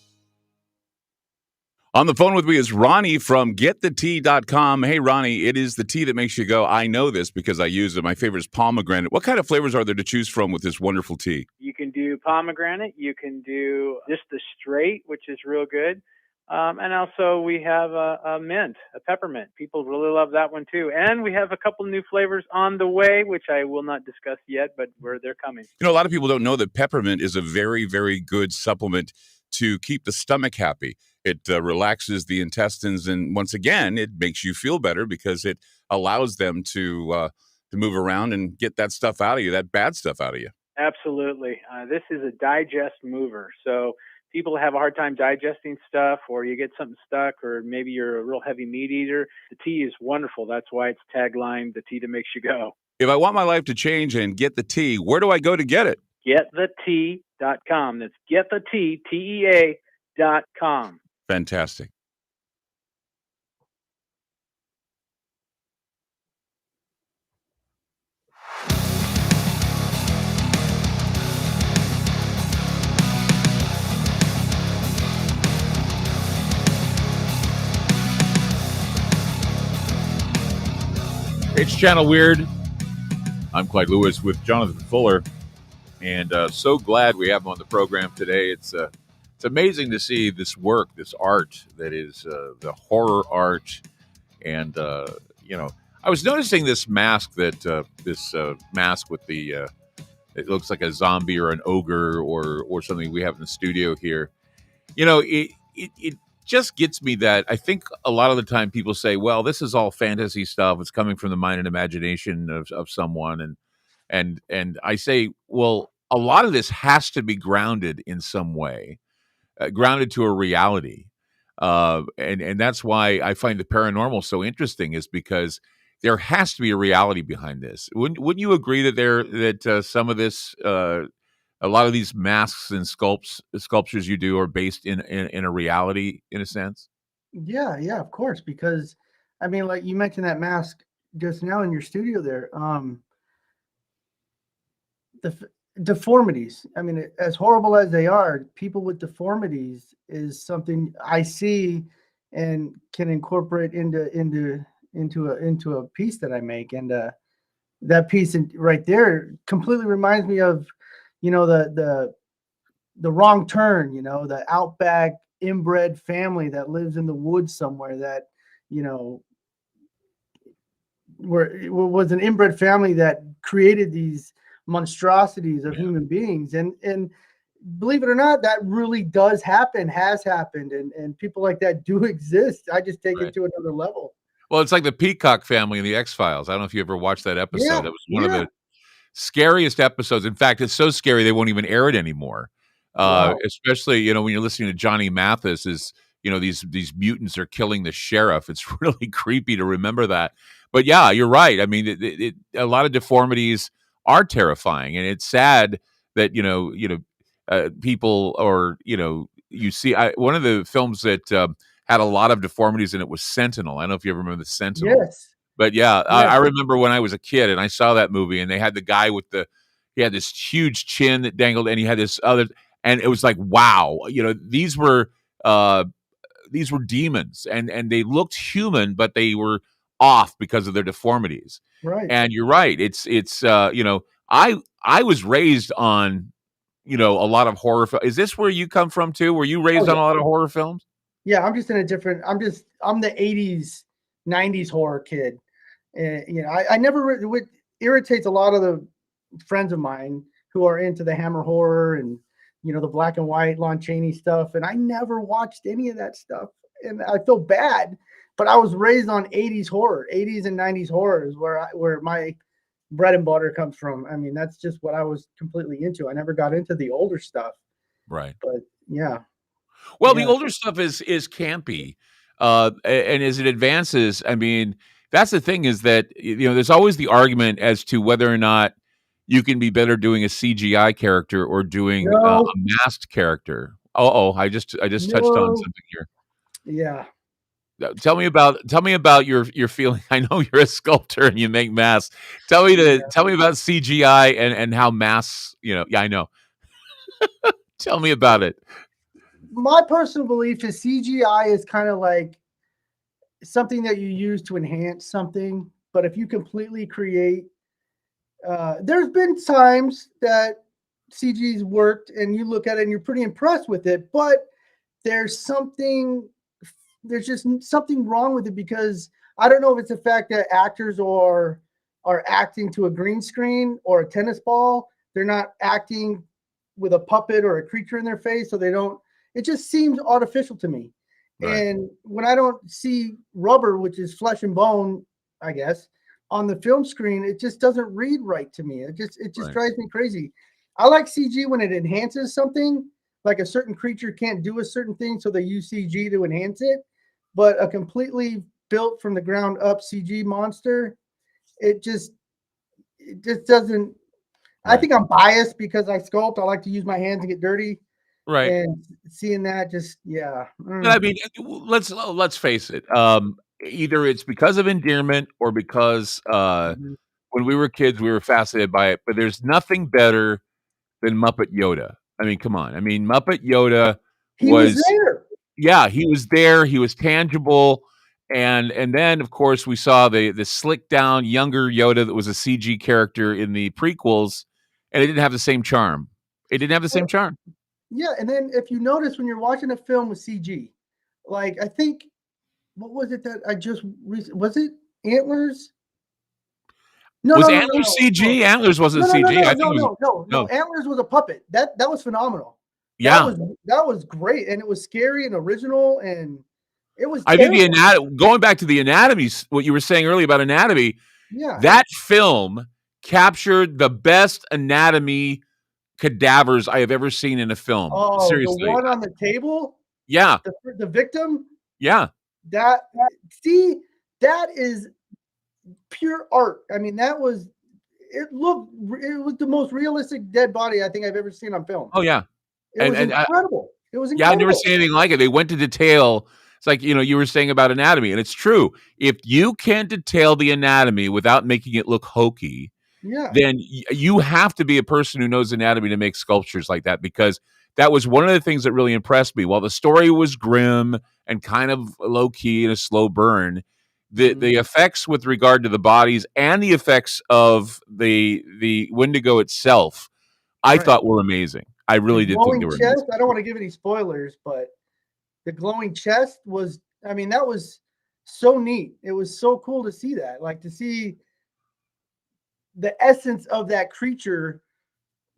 On the phone with me is Ronnie from getthetea.com. Hey, Ronnie, it is the tea that makes you go, I know this because I use it. My favorite is pomegranate. What kind of flavors are there to choose from with this wonderful tea? You can do pomegranate. You can do just the straight, which is real good. And also we have a mint, a peppermint. People really love that one too. And we have a couple new flavors on the way, which I will not discuss yet, but they're coming. You know, a lot of people don't know that peppermint is a very, very good supplement to keep the stomach happy. It relaxes the intestines, and once again, it makes you feel better because it allows them to move around and get that stuff out of you, that bad stuff out of you. Absolutely. This is a digest mover. So people have a hard time digesting stuff, or you get something stuck, or maybe you're a real heavy meat eater. The tea is wonderful. That's why it's tagline, the tea that makes you go. If I want my life to change and get the tea, where do I go to get it? Getthetea.com. That's getthetea, TEA.com. Fantastic. It's Channel Weird. I'm Clyde Lewis with Jonathan Fuller, and so glad we have him on the program today. It's amazing to see this work, this art that is the horror art, and I was noticing this mask mask with the it looks like a zombie or an ogre or something we have in the studio here. You know, it just gets me that I think a lot of the time people say, well, this is all fantasy stuff. It's coming from the mind and imagination of someone. And I say, well, a lot of this has to be grounded in some way, grounded to a reality. And that's why I find the paranormal so interesting, is because there has to be a reality behind this. Wouldn't you agree that some of this, a lot of these masks and sculptures you do are based in a reality, in a sense? Yeah, of course. Because I mean, like you mentioned that mask just now in your studio there. Deformities. I mean, as horrible as they are, people with deformities is something I see and can incorporate into a piece that I make. And that piece right there completely reminds me of, the Wrong Turn, the outback inbred family that lives in the woods somewhere that, was an inbred family that created these monstrosities of human beings. And believe it or not, that really does happen, has happened. And people like that do exist. I just take it to another level. Well, it's like the Peacock family in the X-Files. I don't know if you ever watched that episode. Yeah, That was one of the scariest episodes. In fact, it's so scary they won't even air it anymore. Wow. Especially, when you're listening to Johnny Mathis, these mutants are killing the sheriff. It's really creepy to remember that. But yeah, you're right. I mean, a lot of deformities are terrifying, and it's sad that people, or you see. One of the films that had a lot of deformities in it was Sentinel. I don't know if you ever remember the Sentinel. Yes. But yeah, I remember when I was a kid and I saw that movie, and they had the guy he had this huge chin that dangled, and he had this other, and it was like, wow, these were demons, and they looked human, but they were off because of their deformities. Right. And you're right. It's I was raised on, a lot of horror. Is this where you come from too? Were you raised on a lot of horror films? Yeah, I'm just in a different. I'm the 80s, 90s horror kid. And I never what irritates a lot of the friends of mine who are into the Hammer horror and the black and white Lon Chaney stuff, and I never watched any of that stuff, and I feel bad. But I was raised on 80s horror, 80s and 90s horror is where my bread and butter comes from. I mean, that's just what I was completely into. I never got into the older stuff. Right. But yeah. Well, the older stuff is campy, and as it advances, I mean, that's the thing, is that there's always the argument as to whether or not you can be better doing a CGI character or doing a masked character. I just touched on something here. Yeah. Tell me about your feeling. I know you're a sculptor and you make masks. Tell me about CGI and how masks. Yeah, I know. Tell me about it. my personal belief is CGI is kind of like something that you use to enhance something. But if you completely create, there's been times that CG's worked and you look at it and you're pretty impressed with it, but there's just something wrong with it, because I don't know if it's the fact that actors are acting to a green screen or a tennis ball. They're not acting with a puppet or a creature in their face, so it just seems artificial to me. Right. And when I don't see rubber, which is flesh and bone, I guess, on the film screen, it just doesn't read right to me. It just right. drives me crazy. I like CG when it enhances something, like a certain creature can't do a certain thing, so they use CG to enhance it. But a completely built from the ground up CG monster, it just doesn't. Right. I think I'm biased because I sculpt. I like to use my hands and get dirty. Right. And seeing that, just yeah. I mean, let's face it. Either it's because of endearment or because when we were kids we were fascinated by it. But there's nothing better than Muppet Yoda. I mean, come on. I mean, Muppet Yoda was there. Yeah, he was there. He was tangible. And then, of course, we saw the slick down younger Yoda that was a CG character in the prequels, and it didn't have the same charm. Yeah, and then if you notice when you're watching a film with CG, like I think, what was it that I just was it Antlers? Antlers CG? No. Antlers wasn't CG. No. Antlers was a puppet. That was phenomenal. Yeah, that was great, and it was scary and original, and it was. I think going back to the anatomy, what you were saying earlier about anatomy, that film captured the best anatomy cadavers I have ever seen in a film. Oh, seriously, the one on the table. Yeah, the victim. Yeah, that is pure art. I mean, it was the most realistic dead body I think I've ever seen on film. Oh yeah. It was incredible. It was incredible. Yeah, I've never seen anything like it. They went to detail. It's like, you were saying about anatomy, and it's true. If you can detail the anatomy without making it look hokey, then you have to be a person who knows anatomy to make sculptures like that, because that was one of the things that really impressed me. While the story was grim and kind of low-key and a slow burn, the effects with regard to the bodies and the effects of the Wendigo itself, I thought were amazing. I really did think they were amazing. I don't want to give any spoilers, but the glowing chest was, I mean, that was so neat. It was so cool to see that, like to see the essence of that creature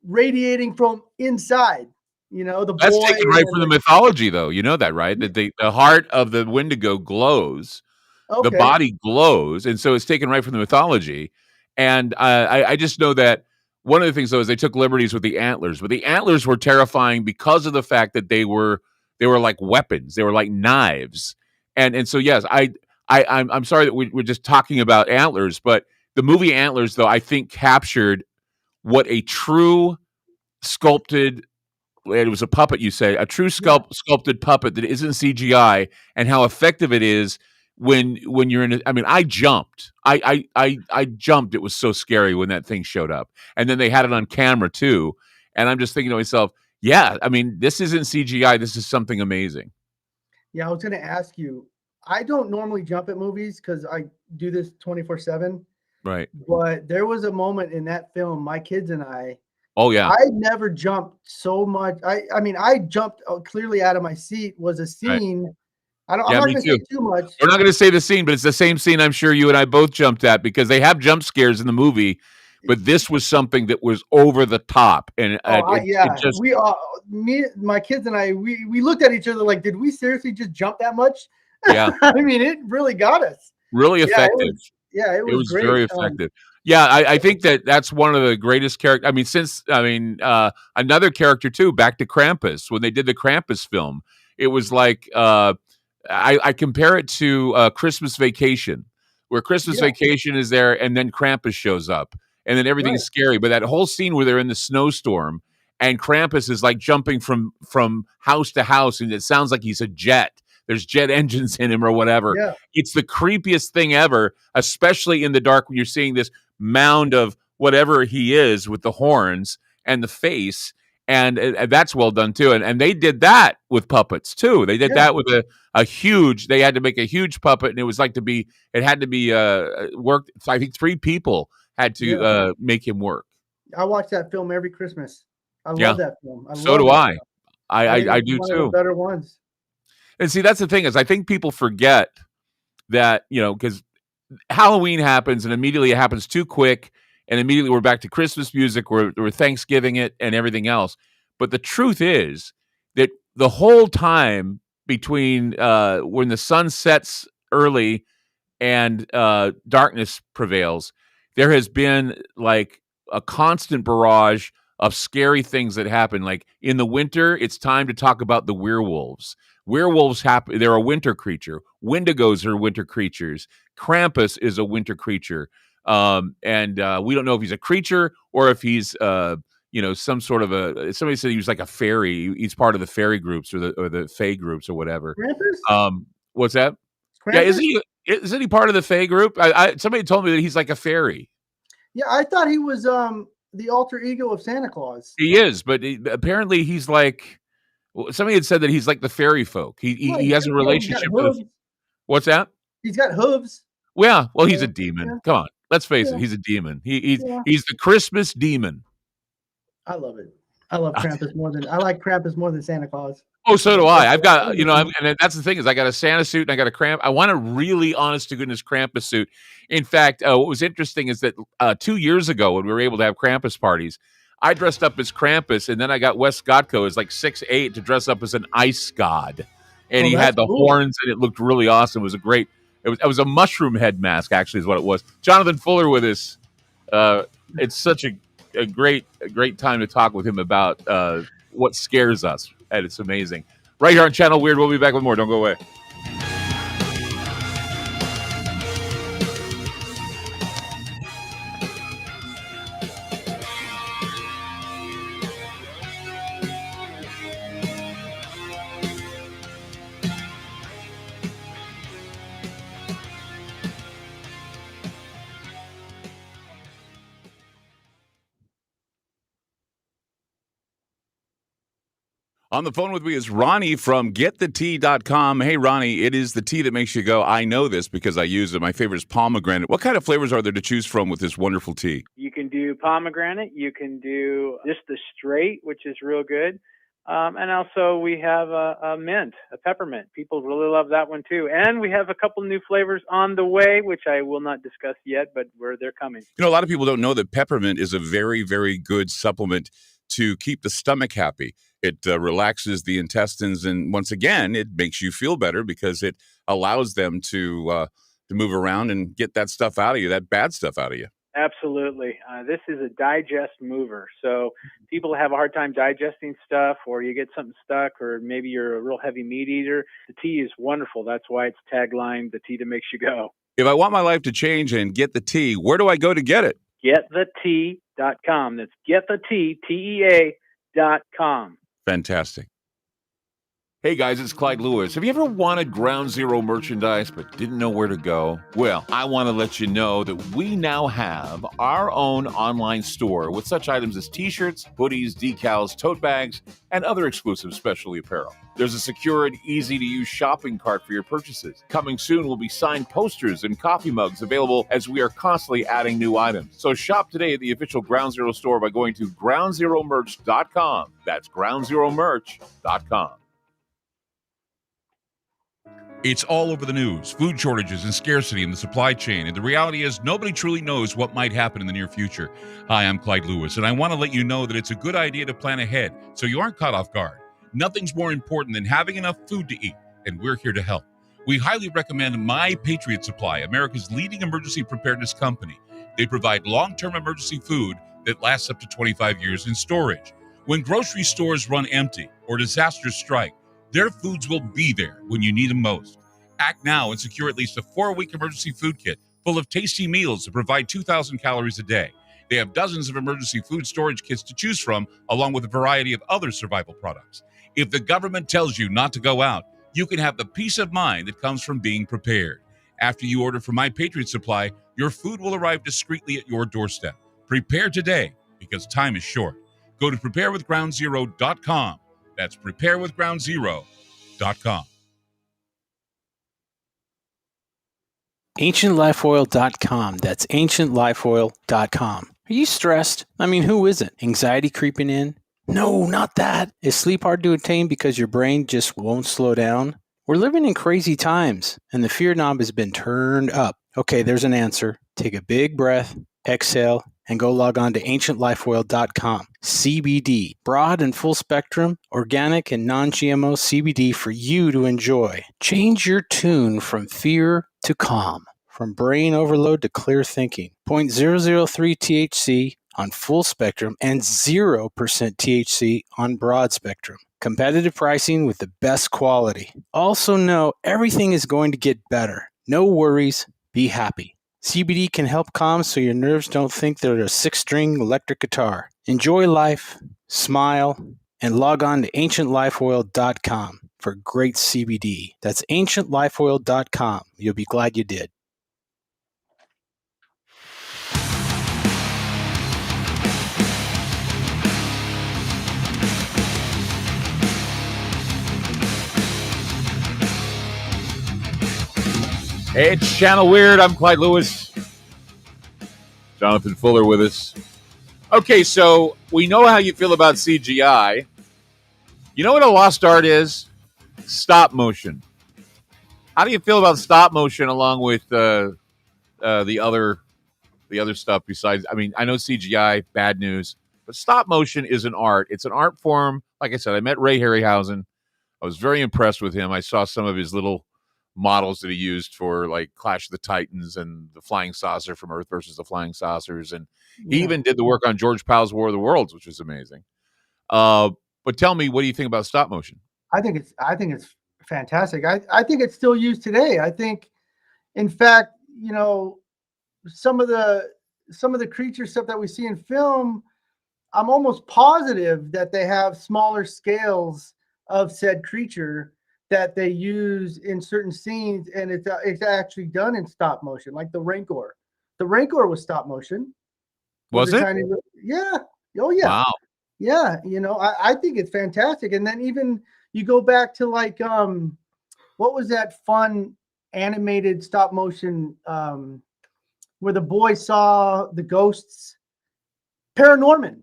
radiating from inside. That's taken right from the mythology, though. You know that, right? That the heart of the Wendigo glows, the body glows, and so it's taken right from the mythology. And I just know that one of the things, though, is they took liberties with the antlers, but the antlers were terrifying because of the fact that they were like weapons, they were like knives, and so yes, I'm sorry that we're just talking about antlers, but the movie Antlers, though, I think captured what a true sculpted. It was a puppet, you say, a true sculpted puppet that isn't CGI, and how effective it is when you're in it. I mean, I jumped. I jumped. It was so scary when that thing showed up. And then they had it on camera too. And I'm just thinking to myself, yeah, I mean, this isn't CGI. This is something amazing. Yeah, I was going to ask you, I don't normally jump at movies because I do this 24/7. Right. But there was a moment in that film, my kids and I, oh yeah, I never jumped so much. I mean, I jumped clearly out of my seat. Was a scene. Right. I'm not going to say too much. We're not going to say the scene, but it's the same scene I'm sure you and I both jumped at, because they have jump scares in the movie, but this was something that was over the top. And my kids and I, we looked at each other like, did we seriously just jump that much? Yeah. I mean, it really got us. Really effective. It was great. Very effective. I think that's one of the greatest characters. I mean, another character too, back to Krampus. When they did the Krampus film, it was like, I compare it to Christmas Vacation, where Christmas Vacation is there and then Krampus shows up and then everything's scary. But that whole scene where they're in the snowstorm and Krampus is like jumping from house to house, and it sounds like he's a jet. There's jet engines in him or whatever. Yeah. It's the creepiest thing ever, especially in the dark when you're seeing this mound of whatever he is with the horns and the face. and that's well done too. And they did that with puppets too. They did that with a huge. They had to make a huge puppet, and it was like it had to be worked. I think 3 people had to make him work. I watch that film every Christmas. I love that film. So do I. I do one too. Of the better ones. And see, that's the thing is, I think people forget that, because Halloween happens and immediately it happens too quick, and immediately we're back to Christmas music, we're Thanksgiving it and everything else. But the truth is that the whole time between when the sun sets early and darkness prevails, there has been like a constant barrage of scary things that happen. Like in the winter, it's time to talk about the werewolves. Werewolves happen. They're a winter creature. Wendigos are winter creatures. Krampus is a winter creature. And we don't know if he's a creature or if he's some sort of somebody said he was like a fairy. He's part of the fairy groups or the fae groups or whatever. Krampus? What's that? Krampus? Yeah, isn't he part of the fae group? Somebody told me that he's like a fairy. Yeah, I thought he was the alter ego of Santa Claus. He is, but apparently he's like. Somebody had said that he's like the fairy folk. He has a relationship with. What's that? He's got hooves. Yeah, well, he's a demon. Yeah. Come on, let's face it. He's a demon. He's the Christmas demon. I love it. I love Krampus more than I like Krampus more than Santa Claus. Oh, so do I. I've got and that's the thing is I got a Santa suit and I got a Krampus. I want a really honest to goodness Krampus suit. In fact, what was interesting is that 2 years ago when we were able to have Krampus parties, I dressed up as Krampus, and then I got Wes Gotko as like 6'8" to dress up as an ice god, and he had the horns, and it looked really awesome. It was a great. It was a mushroom head mask, actually, is what it was. Jonathan Fuller with us. It's such a great time to talk with him about what scares us, and it's amazing. Right here on Channel Weird, we'll be back with more. Don't go away. On the phone with me is Ronnie from GetTheTea.com. Hey, Ronnie, it is the tea that makes you go, I know this because I use it. My favorite is pomegranate. What kind of flavors are there to choose from with this wonderful tea? You can do pomegranate. You can do just the straight, which is real good. And also we have a mint, a peppermint. People really love that one too. And we have a couple new flavors on the way, which I will not discuss yet, but they're coming. A lot of people don't know that peppermint is a very, very good supplement to keep the stomach happy. It relaxes the intestines, and once again, it makes you feel better because it allows them to move around and get that stuff out of you, that bad stuff out of you. Absolutely. This is a digest mover. So people have a hard time digesting stuff, or you get something stuck, or maybe you're a real heavy meat eater. The tea is wonderful. That's why it's tagline, the tea that makes you go. If I want my life to change and get the tea, where do I go to get it? GetTheTea.com. That's GetTheTea, TEA.com. Fantastic. Hey guys, it's Clyde Lewis. Have you ever wanted Ground Zero merchandise but didn't know where to go? Well, I want to let you know that we now have our own online store with such items as t-shirts, hoodies, decals, tote bags, and other exclusive specialty apparel. There's a secure and easy-to-use shopping cart for your purchases. Coming soon will be signed posters and coffee mugs available as we are constantly adding new items. So shop today at the official Ground Zero store by going to groundzeromerch.com. That's groundzeromerch.com. It's all over the news, food shortages and scarcity in the supply chain. And the reality is nobody truly knows what might happen in the near future. Hi, I'm Clyde Lewis, and I want to let you know that it's a good idea to plan ahead so you aren't caught off guard. Nothing's more important than having enough food to eat, and we're here to help. We highly recommend My Patriot Supply, America's leading emergency preparedness company. They provide long-term emergency food that lasts up to 25 years in storage. When grocery stores run empty or disasters strike, their foods will be there when you need them most. Act now and secure at least a 4-week emergency food kit full of tasty meals that provide 2,000 calories a day. They have dozens of emergency food storage kits to choose from, along with a variety of other survival products. If the government tells you not to go out, you can have the peace of mind that comes from being prepared. After you order from My Patriot Supply, your food will arrive discreetly at your doorstep. Prepare today because time is short. Go to preparewithgroundzero.com. That's preparewithgroundzero.com. AncientLifeOil.com. That's AncientLifeOil.com. Are you stressed? I mean, who isn't? Anxiety creeping in? No, not that. Is sleep hard to attain because your brain just won't slow down? We're living in crazy times, and the fear knob has been turned up. Okay, there's an answer. Take a big breath, exhale, and go log on to AncientLifeOil.com. CBD, broad and full spectrum, organic and non-GMO CBD for you to enjoy. Change your tune from fear to calm, from brain overload to clear thinking. 0.003 THC on full spectrum and 0% THC on broad spectrum. Competitive pricing with the best quality. Also know everything is going to get better. No worries, be happy. CBD can help calm so your nerves don't think they're a 6-string electric guitar. Enjoy life, smile, and log on to AncientLifeOil.com for great CBD. That's AncientLifeOil.com. You'll be glad you did. Hey, it's Channel Weird. I'm Clyde Lewis. Jonathan Fuller with us. Okay, so we know how you feel about CGI. You know what a lost art is? Stop motion. How do you feel about stop motion along with the other stuff besides? I mean, I know CGI, bad news, but stop motion is an art. It's an art form. Like I said, I met Ray Harryhausen. I was very impressed with him. I saw some of his little models that he used for like Clash of the Titans and the Flying Saucer from Earth versus the Flying Saucers, and he even did the work on George Powell's War of the Worlds, which was amazing. But tell me, what do you think about stop motion? I think it's fantastic. I think it's still used today. I think, in fact, you know, some of the creature stuff that we see in film, I'm almost positive that they have smaller scales of said creature that they use in certain scenes, and it's actually done in stop motion, like the Rancor. The Rancor was stop motion. Was it? Yeah. Oh yeah. Wow. Yeah. You know, I think it's fantastic. And then even you go back to like what was that fun animated stop motion where the boy saw the ghosts? Paranorman.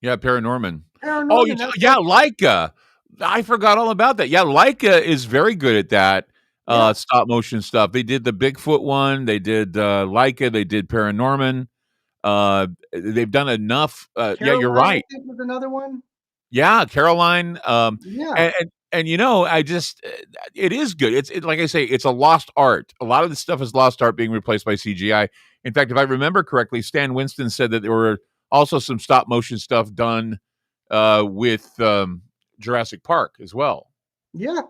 Yeah, Paranorman. Oh yeah, Leica. I forgot all about that. Yeah, Leica is very good at that stop motion stuff. They did the Bigfoot one. They did Leica. They did Paranorman. They've done enough. Yeah, you're right. I think was another one. Yeah, Caroline. Yeah. And you know, it is good. It's like I say, it's a lost art. A lot of the stuff is lost art being replaced by CGI. In fact, if I remember correctly, Stan Winston said that there were also some stop motion stuff done with Jurassic Park as well. Yeah.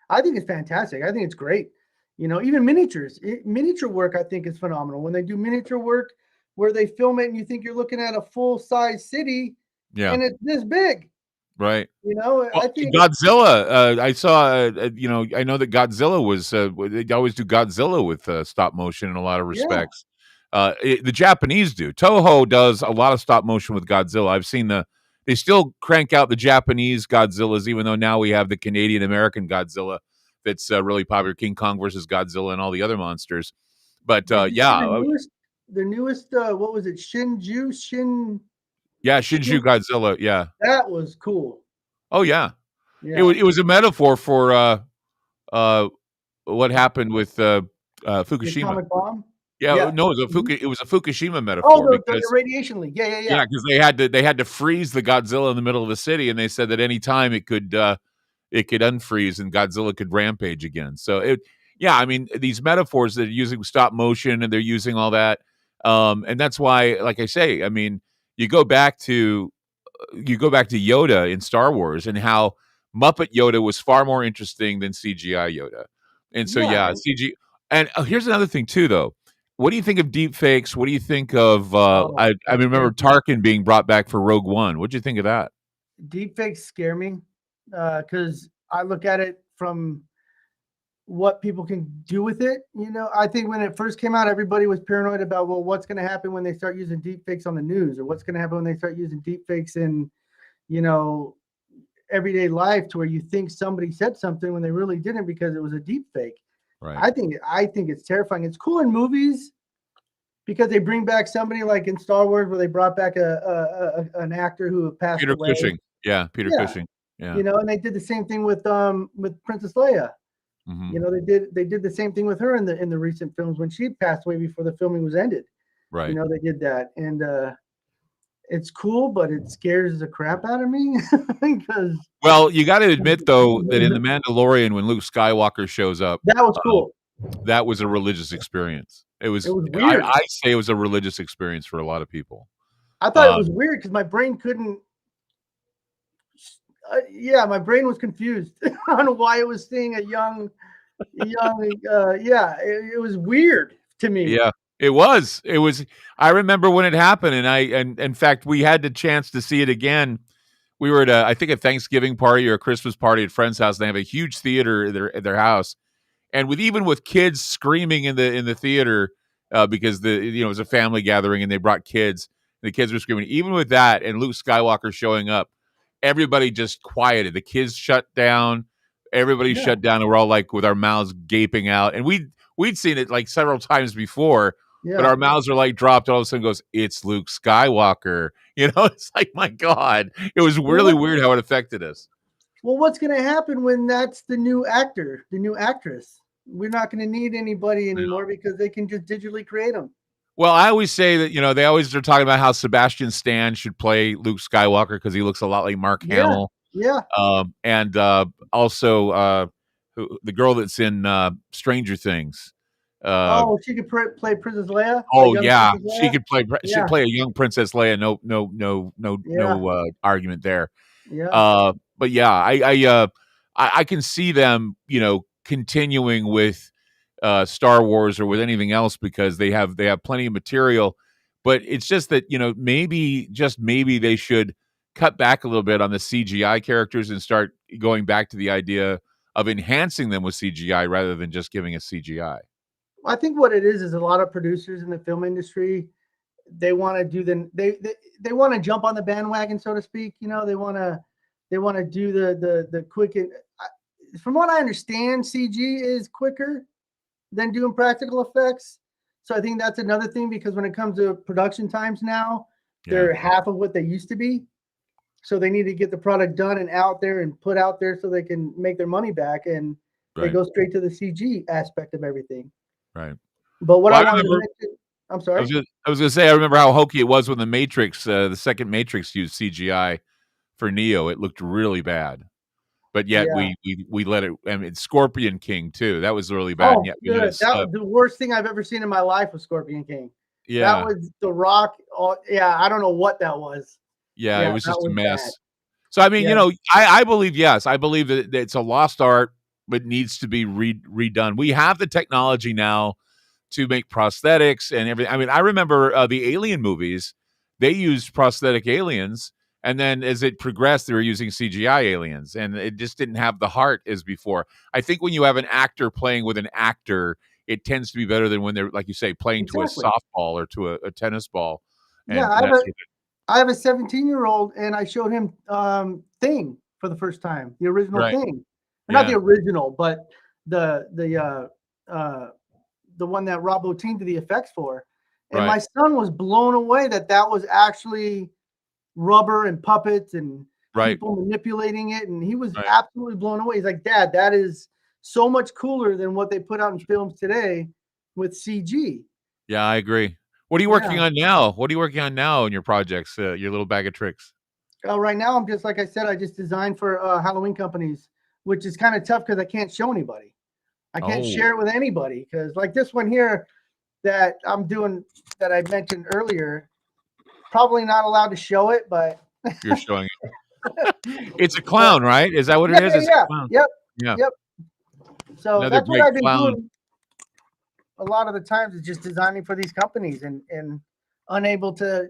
I think it's fantastic. I think it's great. You know, even miniature work, I think is phenomenal. When they do miniature work where they film it and you think you're looking at a full size city, and it's this big. Right. You know, I think Godzilla. I saw. You know, I know that Godzilla was. They always do Godzilla with stop motion in a lot of respects. The Japanese do. Toho does a lot of stop motion with Godzilla. I've seen they still crank out the Japanese Godzillas, even though now we have the Canadian American Godzilla that's really popular, King Kong versus Godzilla and all the other monsters. But the newest what was it? Shinju Godzilla. Yeah, that was cool. Oh yeah. It was a metaphor for what happened with Fukushima. The atomic bomb. No, it was a Fukushima metaphor. Oh, the radiation leak. Yeah. Yeah, because they had to freeze the Godzilla in the middle of the city, and they said that any time it could unfreeze and Godzilla could rampage again. So I mean, these metaphors that are using stop motion and they're using all that, and that's why, like I say, I mean, you go back to Yoda in Star Wars and how Muppet Yoda was far more interesting than CGI Yoda, and so CG. And here's another thing too, though. What do you think of deep fakes? What do you think of? I remember Tarkin being brought back for Rogue One. What do you think of that? Deep fakes scare me because I look at it from what people can do with it. I think when it first came out, everybody was paranoid about, well, what's going to happen when they start using deep fakes on the news, or what's going to happen when they start using deep fakes in, everyday life, to where you think somebody said something when they really didn't because it was a deep fake. Right. I think it's terrifying. It's cool in movies because they bring back somebody like in Star Wars, where they brought back an actor who passed Peter away. Cushing. Yeah, Peter Cushing. Yeah. And they did the same thing with Princess Leia. Mhm. They did the same thing with her in the recent films when she passed away before the filming was ended. Right. They did that, and it's cool, but it scares the crap out of me because Well, you got to admit though that in The Mandalorian, when Luke Skywalker shows up, that was cool. that was a religious experience. It was weird. I say it was a religious experience for a lot of people. I thought it was weird because my brain couldn't. My brain was confused on why it was seeing a young. It was weird to me. Yeah, it was. I remember when it happened, and in fact, we had the chance to see it again. We were at I think a Thanksgiving party or a Christmas party at a friend's house. And they have a huge theater at their house, and with kids screaming in the theater because it was a family gathering and they brought kids. And the kids were screaming. Even with that, and Luke Skywalker showing up, everybody just quieted. The kids shut down. Everybody shut down, and we're all like with our mouths gaping out. And we'd seen it like several times before, but our mouths are like dropped. All of a sudden, goes, "It's Luke Skywalker." It's like, my God, it was really weird how it affected us. Well, what's going to happen when that's the new actor, the new actress? We're not going to need anybody anymore because they can just digitally create them. Well, I always say that, they always are talking about how Sebastian Stan should play Luke Skywalker because he looks a lot like Mark Hamill. Yeah. And also the girl that's in Stranger Things. She could play Princess Leia. Oh yeah, Princess Leia? She could play. Yeah. She'd play a young Princess Leia. No argument there. Yeah. But yeah, I can see them, continuing with Star Wars or with anything else because they have plenty of material. But it's just that maybe they should cut back a little bit on the CGI characters and start going back to the idea of enhancing them with CGI rather than just giving us CGI. I think what it is a lot of producers in the film industry, they want to do they want to jump on the bandwagon, so to speak. They want to do the quick. From what I understand, CG is quicker than doing practical effects. So I think that's another thing, because when it comes to production times now, they're half of what they used to be. So they need to get the product done and out there and put out there so they can make their money back. And they go straight to the CG aspect of everything. Right. But what I wanted to mention, I'm sorry. I was going to say, I remember how hokey it was when the Matrix, the second Matrix, used CGI for Neo. It looked really bad. But yet we let it. I mean, Scorpion King too. That was really bad. Oh, the worst thing I've ever seen in my life was Scorpion King. Yeah, that was The Rock. I don't know what that was. Yeah, it was just a mess. Bad. So I mean, I believe I believe that it's a lost art, but needs to be redone. We have the technology now to make prosthetics and everything. I mean, I remember the Alien movies. They used prosthetic aliens. And then as it progressed, they were using CGI aliens, and it just didn't have the heart as before. I think when you have an actor playing with an actor, it tends to be better than when they're, like you say, playing to a softball or to a tennis ball. And I have a 17-year-old, and I showed him Thing for the first time, the original Thing. Not the original, but the one that Rob Bottin did the effects for. And my son was blown away that was actually rubber and puppets and people manipulating it, and he was absolutely blown away. He's like, "Dad, that is so much cooler than what they put out in films today with CG." Yeah, I agree. What are you working on now? What are you working on now in your projects? Your little bag of tricks. Right now, I'm just, like I said, I just designed for Halloween companies, which is kind of tough because I can't show anybody. I can't share it with anybody, because like this one here that I'm doing that I mentioned earlier. Probably not allowed to show it, but you're showing it. It's a clown, right? Is that what it is? It's a clown. Yep. So that's what I've been doing a lot of the times, is just designing for these companies and unable to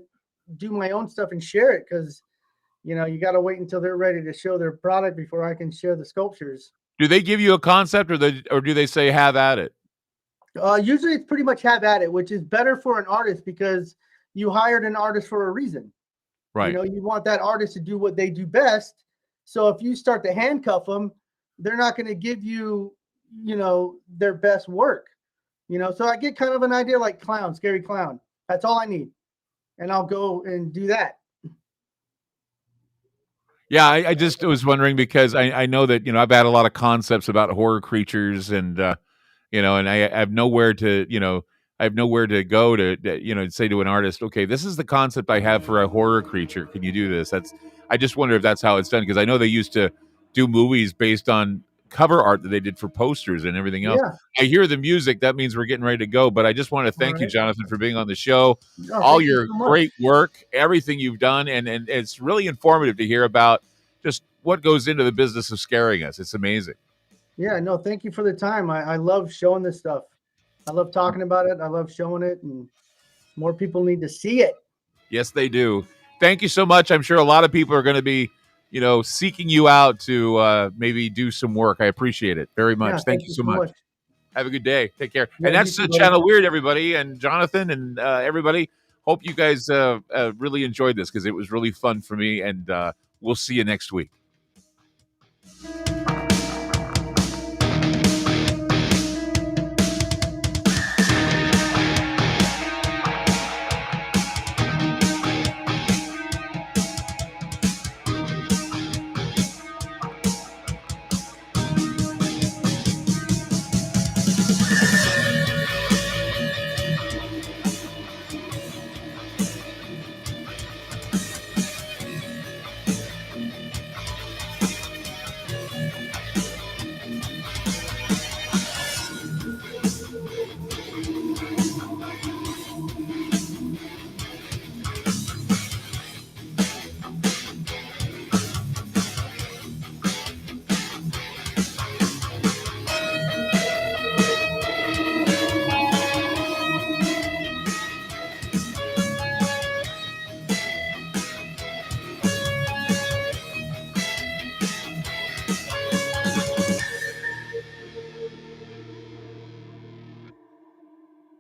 do my own stuff and share it, because you got to wait until they're ready to show their product before I can share the sculptures. Do they give you a concept, or do they say have at it? Usually it's pretty much have at it, which is better for an artist because you hired an artist for a reason. Right. You want that artist to do what they do best. So if you start to handcuff them, they're not going to give you, their best work. So I get kind of an idea like clown, scary clown. That's all I need. And I'll go and do that. Yeah, I just was wondering because I know that, I've had a lot of concepts about horror creatures and, and I have nowhere to, go to say to an artist, okay, this is the concept I have for a horror creature. Can you do this? I just wonder if that's how it's done. Because I know they used to do movies based on cover art that they did for posters and everything else. Yeah. I hear the music. That means we're getting ready to go. But I just want to thank you, Jonathan, for being on the show. All your great work, everything you've done. And it's really informative to hear about just what goes into the business of scaring us. It's amazing. Yeah, no, thank you for the time. I love showing this stuff. I love talking about it. I love showing it, and more people need to see it. Yes, they do. Thank you so much. I'm sure a lot of people are going to be, seeking you out to maybe do some work. I appreciate it very much. Yeah, thank you so much. Have a good day. Take care. Yeah, and that's the Channel Weird, everybody, and Jonathan and everybody. Hope you guys really enjoyed this because it was really fun for me, and we'll see you next week.